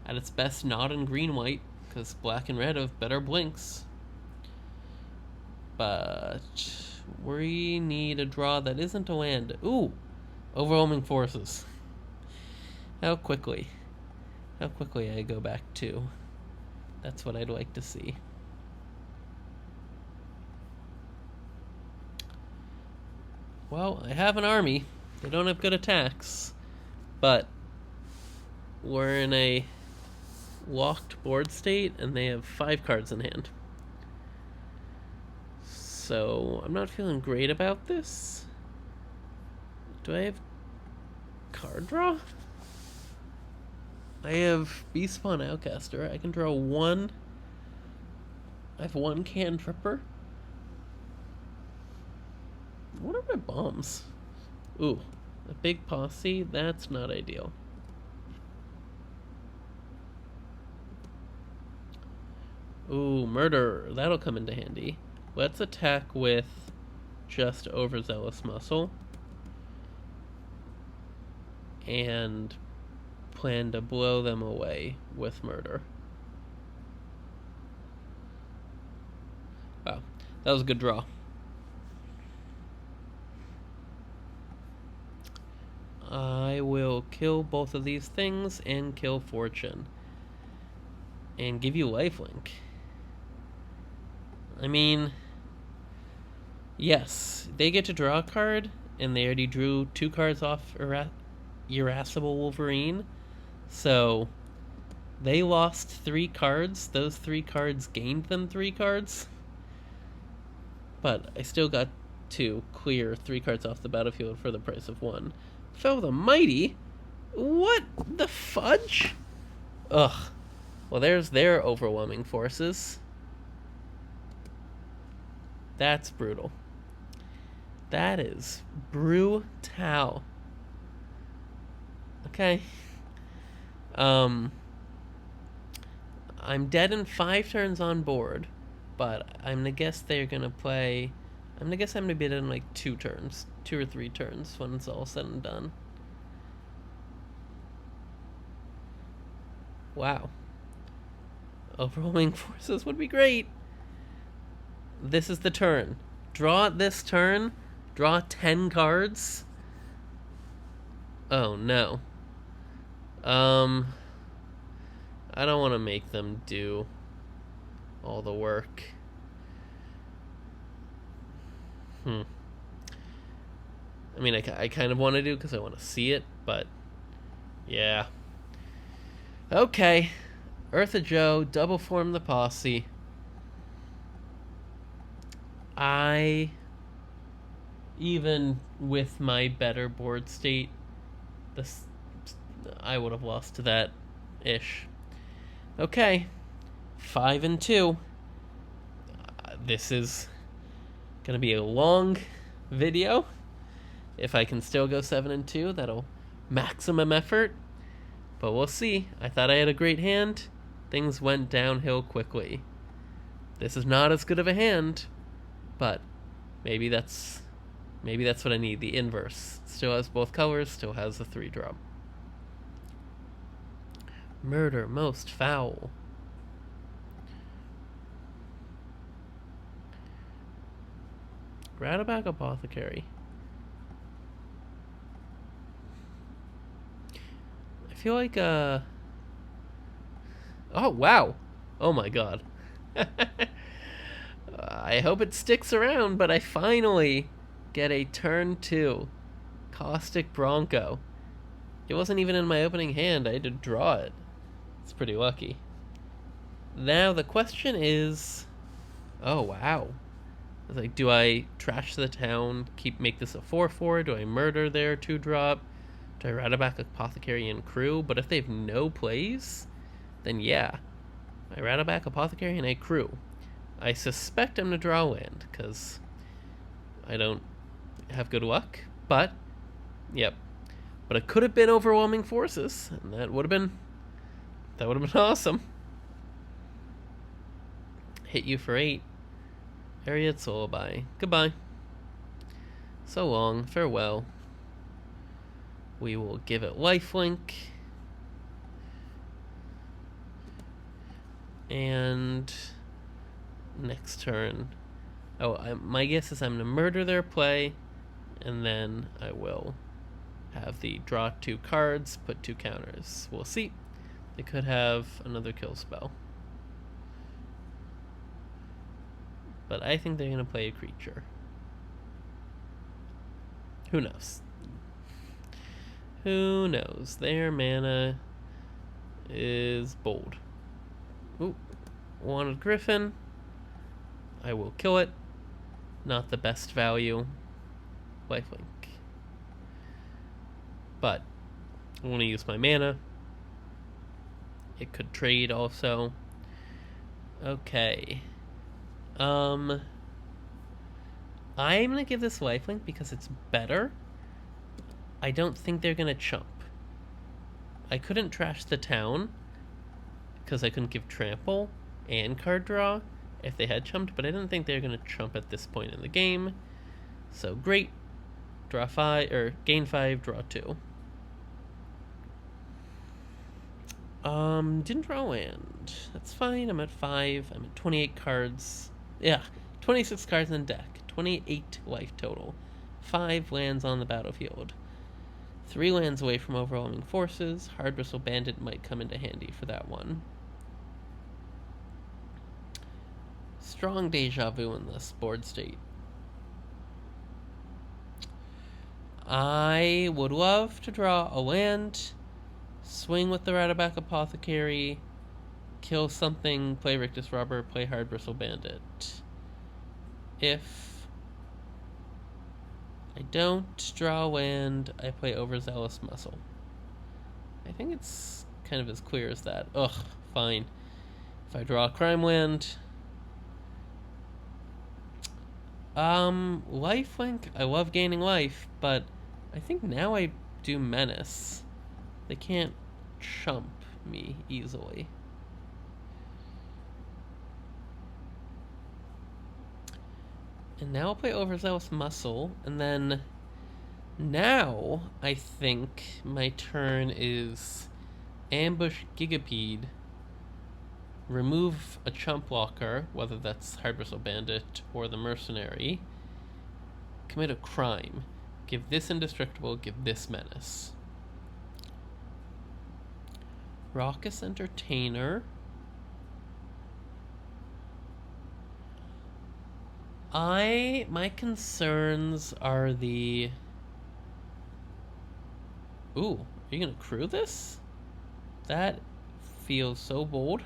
at its best not in green-white, because black and red have better blinks. But we need a draw that isn't a land. Ooh! Overwhelming Forces. How quickly I go back to. That's what I'd like to see. Well, I have an army. They don't have good attacks. But we're in a locked board state, and they have 5 cards in hand. So, I'm not feeling great about this. Do I have card draw? I have Beastpawn Outcaster. I can draw 1. I have 1 Cantripper. What are my bombs? Ooh, a big posse? That's not ideal. Ooh, Murder. That'll come into handy. Let's attack with just Overzealous Muscle. And plan to blow them away with Murder. Wow, that was a good draw. I will kill both of these things and kill Fortune. And give you lifelink. I mean, yes, they get to draw a card, and they already drew 2 cards off Irascible Wolverine. So, they lost 3 cards. Those 3 cards gained them 3 cards. But I still got to clear 3 cards off the battlefield for the price of 1. Foe the Mighty? What the fudge? Ugh. Well, there's their Overwhelming Forces. That's brutal. That is brutal. Okay. I'm dead in 5 turns on board, but I'm gonna guess they're gonna play. I'm gonna guess I'm gonna be dead in like 2 turns, 2 or 3 turns when it's all said and done. Wow. Overwhelming Forces would be great. This is the turn. Draw this turn. Draw 10 cards. Oh no. Um, I don't want to make them do all the work. I mean, I kind of want to do because I want to see it, but yeah. Okay. Eartha Joe, double form the posse. Even with my better board state, this I would have lost to that ish. Okay. 5-2. This is gonna be a long video. If I can still go 7-2, that'll maximum effort. But we'll see. I thought I had a great hand. Things went downhill quickly. This is not as good of a hand, but maybe that's what I need. The inverse. Still has both colors, still has the 3-drop. Murder most foul. Rattaback Apothecary. I feel like oh wow. Oh my god. I hope it sticks around, but I finally get a turn 2 Caustic Bronco. It wasn't even in my opening hand. I had to draw it. It's pretty lucky. Now the question is, oh wow. It's like, do I trash the town, make this a 4/4? Do I murder their 2-drop? Do I Rattaback Apothecary and Crew? But if they have no plays, then yeah. I Rattaback Apothecary and I Crew. I suspect I'm going to draw land, because I don't have good luck. But, yep. But it could have been Overwhelming Forces, and that would have been awesome. Hit you for 8. Harriet's Lullaby. Goodbye. So long. Farewell. We will give it lifelink. And next turn. Oh, my guess is I'm going to murder their play, and then I will have the draw 2 cards, put 2 counters. We'll see. They could have another kill spell. But I think they're going to play a creature. Who knows? Who knows? Their mana is bold. Ooh. Wanted Griffin. I will kill it. Not the best value. Lifelink. But I want to use my mana. It could trade also. Okay. I'm gonna give this lifelink because it's better. I don't think they're gonna chump. I couldn't trash the town because I couldn't give trample and card draw if they had chumped, but I didn't think they were gonna chump at this point in the game. So great. Draw 5 or gain 5, draw 2. Didn't draw land. That's fine. I'm at 5. I'm at 28 cards. Yeah, 26 cards in deck. 28 life total. 5 lands on the battlefield. 3 lands away from Overwhelming Forces. Hard Bristle Bandit might come into handy for that one. Strong deja vu in this board state. I would love to draw a land, swing with the Rattaback Apothecary, kill something, play Rictus Robber, play Hard Bristle Bandit. If I don't draw a land, I play Overzealous Muscle. I think it's kind of as clear as that. Ugh, fine. If I draw a crime land... lifelink, I love gaining life, but I think now I do Menace. They can't chump me easily. And now I'll play Overzealous Muscle, and then now I think my turn is Ambush Gigapede, remove a chump blocker, whether that's Hard Bristle Bandit or the Mercenary, commit a crime, give this Indestructible, give this Menace. Raucous Entertainer. My concerns are the... Ooh, are you gonna crew this? That feels so bold.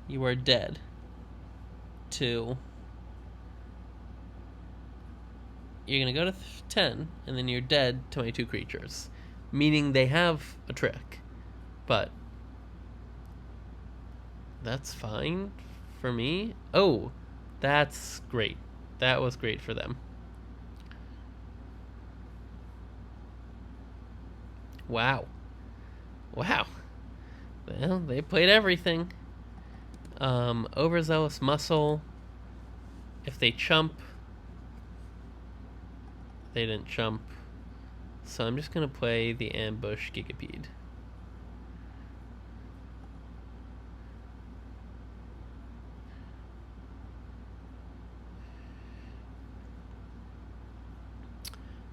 You are dead. 2. You're gonna go to 10, and then you're dead to my 2 creatures. Meaning they have a trick. But that's fine for me. Oh, that's great. That was great for them. Wow. Wow. Well, they played everything. Overzealous Muscle. If they chump, they didn't chump. So I'm just going to play the Ambush Gigapede.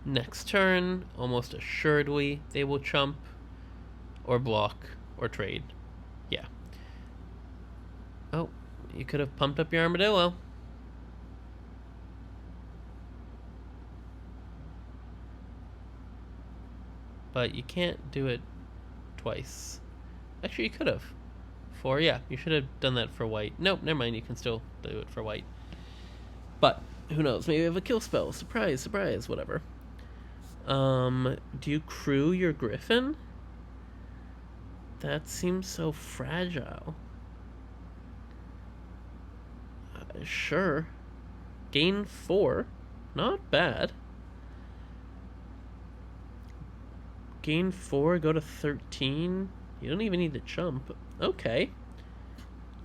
Next turn, almost assuredly, they will chump, or block, or trade. Yeah. Oh, you could have pumped up your Armadillo. But you can't do it twice. Actually, you could have. 4, yeah, you should have done that for white. Nope, never mind, you can still do it for white. But, who knows, maybe you have a kill spell. Surprise, surprise, whatever. Do you crew your Griffin? That seems so fragile. Sure. Gain 4. Not bad. Gain 4, go to 13. You don't even need to chump. Okay.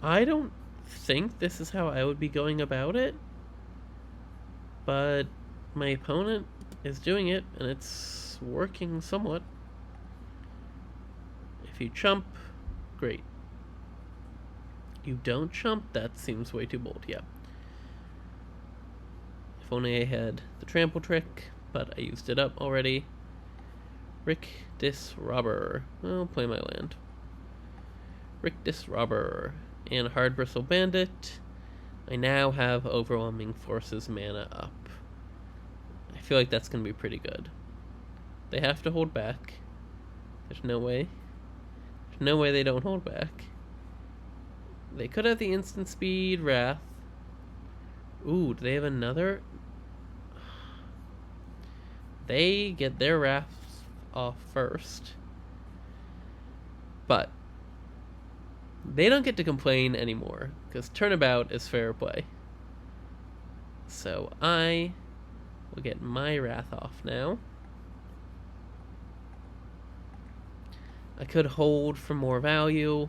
I don't think this is how I would be going about it. But my opponent is doing it, and it's working somewhat. If you chump, great. You don't chump? That seems way too bold, yeah. If only I had the trample trick, but I used it up already. Rick Disrobber. I'll play my land. Rick Disrobber and Hard Bristle Bandit. I now have Overwhelming Forces mana up. I feel like that's going to be pretty good. They have to hold back. There's no way. There's no way they don't hold back. They could have the instant speed Wrath. Ooh, do they have another? They get their Wrath off first. But they don't get to complain anymore, because turnabout is fair play. So I will get my Wrath off now. I could hold for more value,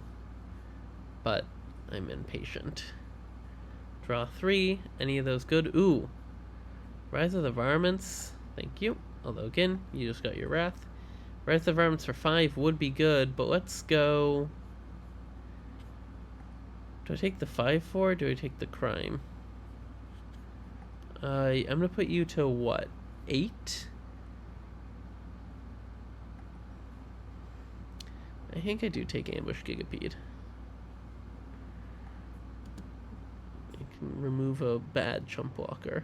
but I'm impatient. Draw 3. Any of those good? Ooh. Rise of the Varmints. Thank you. Although again, you just got your Wrath. Rise of the Varmints for 5 would be good, but let's go... Do I take the 5-4 or do I take the Crime? I'm going to put you to what? 8? I think I do take Ambush Gigapede. I can remove a bad chump blocker.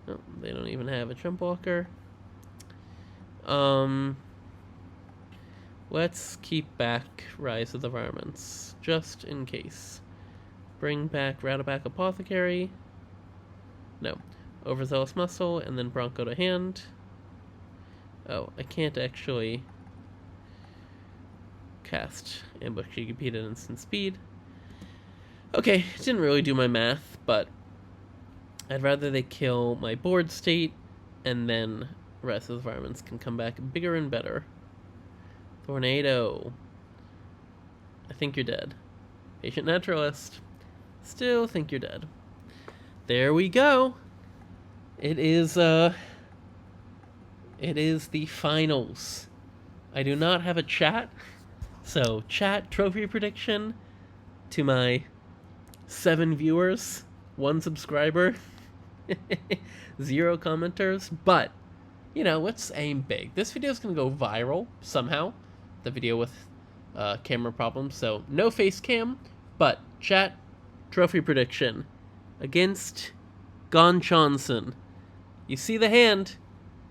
No, they don't even have a chump blocker. Let's keep back Rise of the Varmints, just in case. Bring back Rattleback Apothecary. No. Overzealous Muscle, and then Bronco to hand. Oh, I can't actually cast Ambush Gigapede at instant speed. Okay, didn't really do my math, but I'd rather they kill my board state, and then Rise of the Varmints can come back bigger and better. Tornado. I think you're dead. Patient Naturalist. Still think you're dead. There we go. It is the finals. I do not have a chat. So, chat trophy prediction to my 7 viewers, 1 subscriber, 0 commenters, but you know, let's aim big. This video is going to go viral somehow. The video with camera problems. So no face cam, but chat, trophy prediction against Gon Johnson. You see the hand.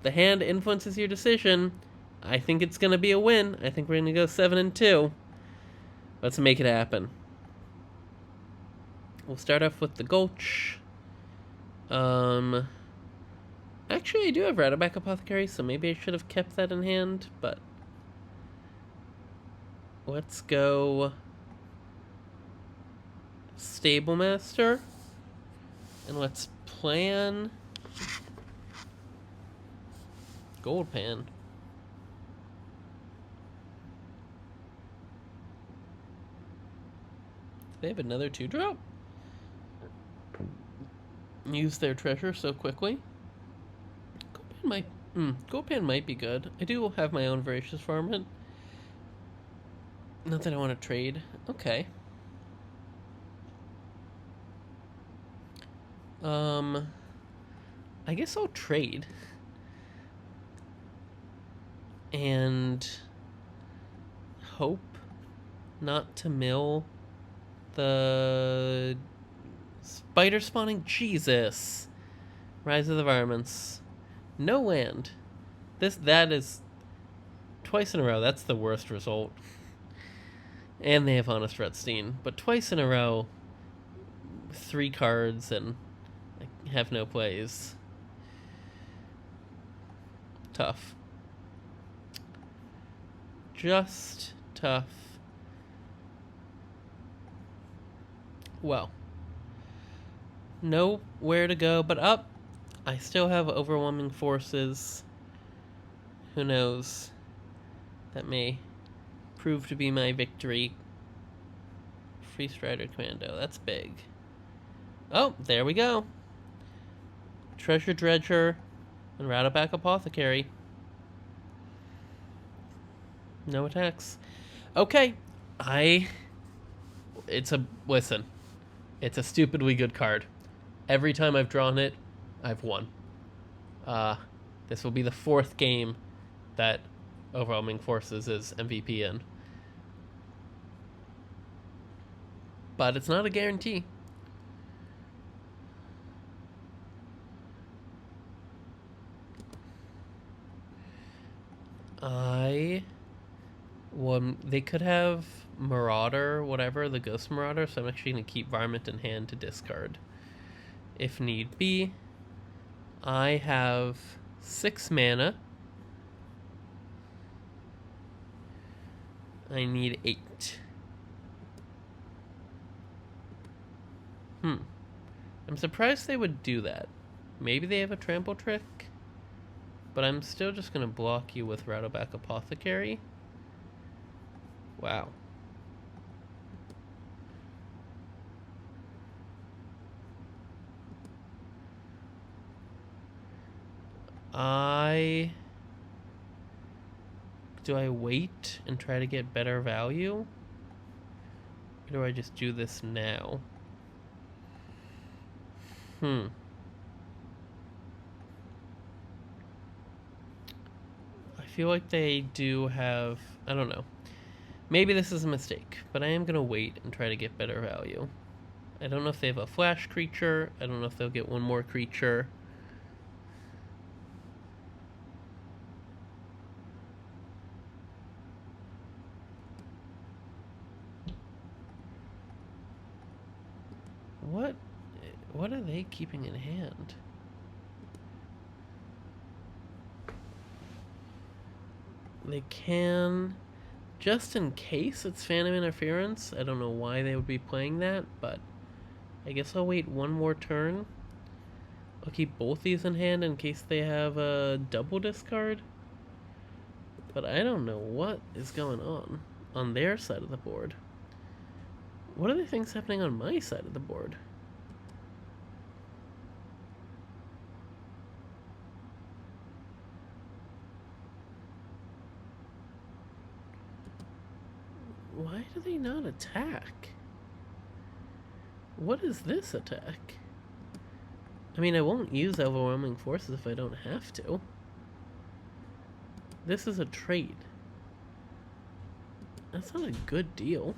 The hand influences your decision. I think it's going to be a win. I think we're going to go 7-2. Let's make it happen. We'll start off with the Gulch. Actually, I do have Rattleback Apothecary, so maybe I should have kept that in hand, but let's go Stable Master, and let's plan Gold Pan. They have another 2-drop? Use their treasure so quickly. Gold Pan might be good. I do have my own Voracious Varmint. Not that I want to trade. Okay. I guess I'll trade. And hope not to mill the spider spawning. Jesus. Rise of the Varmints. No land. That is twice in a row. That's the worst result. And they have Honest Redstein, but twice in a row, 3 cards and I have no plays. Tough. Just tough. Well, nowhere to go but up. I still have Overwhelming Forces. Who knows? That may prove to be my victory. Free Strider Commando. That's big. Oh, there we go. Treasure Dredger and Rattleback Apothecary. No attacks. Okay. Listen. It's a stupidly good card. Every time I've drawn it, I've won. This will be the 4th game that Overwhelming Forces is MVP in. But it's not a guarantee. They could have Marauder, whatever, the Ghost Marauder, so I'm actually going to keep Varmint in hand to discard if need be. I have 6 mana. I need 8. I'm surprised they would do that. Maybe they have a trample trick, but I'm still just going to block you with Rattleback Apothecary. Wow. Do I wait and try to get better value? Or do I just do this now? I feel like they do have... I don't know. Maybe this is a mistake, but I am going to wait and try to get better value. I don't know if they have a flash creature. I don't know if they'll get one more creature. What are they keeping in hand? They can, just in case it's Phantom Interference. I don't know why they would be playing that, but I guess I'll wait one more turn. I'll keep both these in hand in case they have a double discard. But I don't know what is going on their side of the board. What are the things happening on my side of the board? Why do they not attack? What is this attack? I mean, I won't use Overwhelming Forces if I don't have to. This is a trade. That's not a good deal.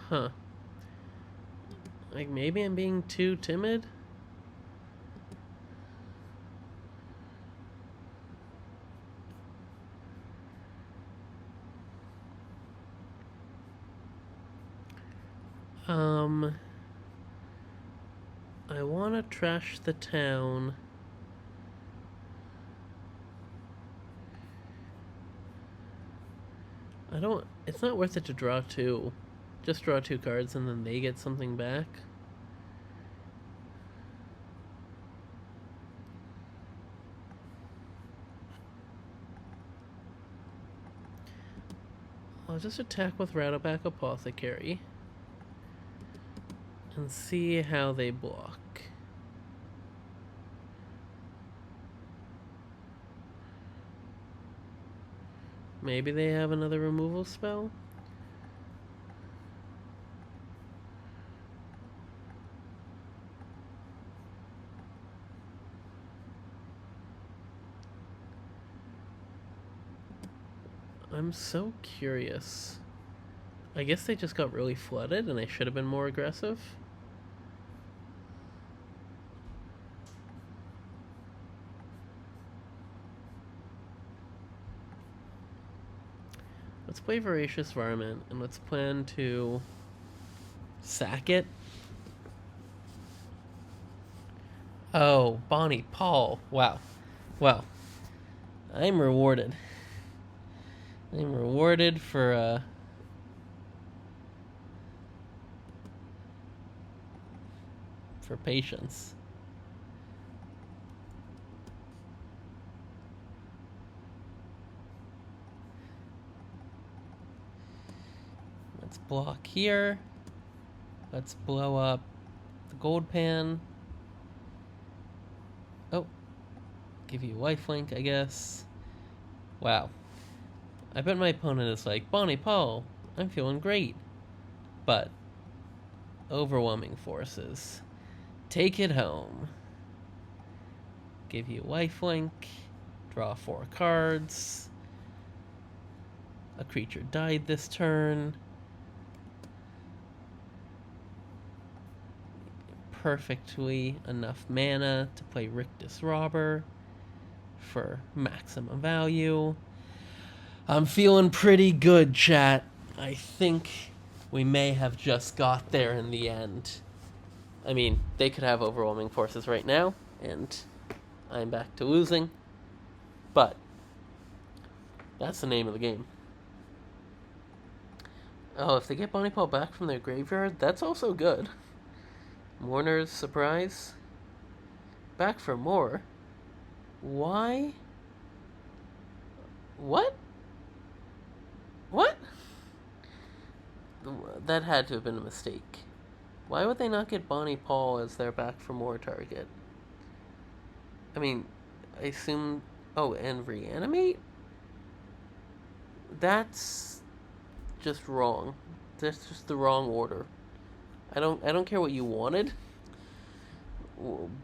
Huh. Like, maybe I'm being too timid? I want to trash the town. It's not worth it to draw two. Just draw two cards and then they get something back. I'll just attack with Rattleback Apothecary and see how they block. Maybe they have another removal spell? I'm so curious. I guess they just got really flooded and I should have been more aggressive. Let's play Voracious Varmint and let's plan to sack it. Oh, Bonnie Paul. Wow. Well, I'm rewarded. I'm rewarded for patience. Let's block here. Let's blow up the gold pan. Oh, give you lifelink, I guess. Wow. I bet my opponent is like, Bonnie Paul, I'm feeling great. But, overwhelming forces. Take it home. Give you lifelink. Draw 4 cards. A creature died this turn. Perfectly enough mana to play Rictus Robber for maximum value. I'm feeling pretty good, chat. I think we may have just got there in the end. I mean, they could have overwhelming forces right now, and I'm back to losing. But that's the name of the game. Oh, if they get Bonnie Paul back from their graveyard, that's also good. Mourner's Surprise. Back for more. Why? What? What? That had to have been a mistake. Why would they not get Bonnie Paul as their back for more target? I mean, I assume... Oh, and Reanimate? That's just wrong. That's just the wrong order. I don't care what you wanted,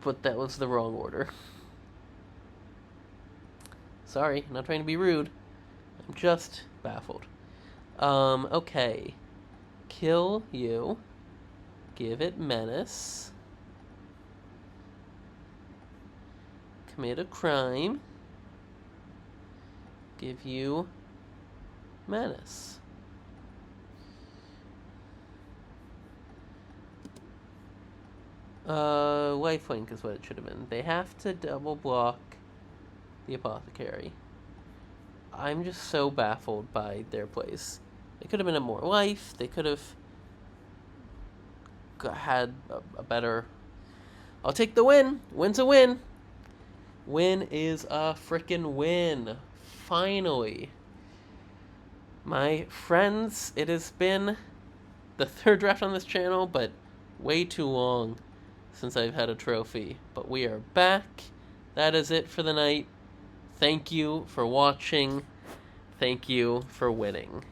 but that was the wrong order. Sorry, not trying to be rude. I'm just baffled. Okay. Kill you. Give it Menace. Commit a crime. Give you Menace. Lifelink is what it should have been. They have to double block the Apothecary. I'm just so baffled by their plays. They could have been a more life. They could have had a better... I'll take the win. Win's a win. Win is a frickin' win. Finally. My friends, it has been the third draft on this channel, but way too long since I've had a trophy. But we are back. That is it for the night. Thank you for watching. Thank you for winning.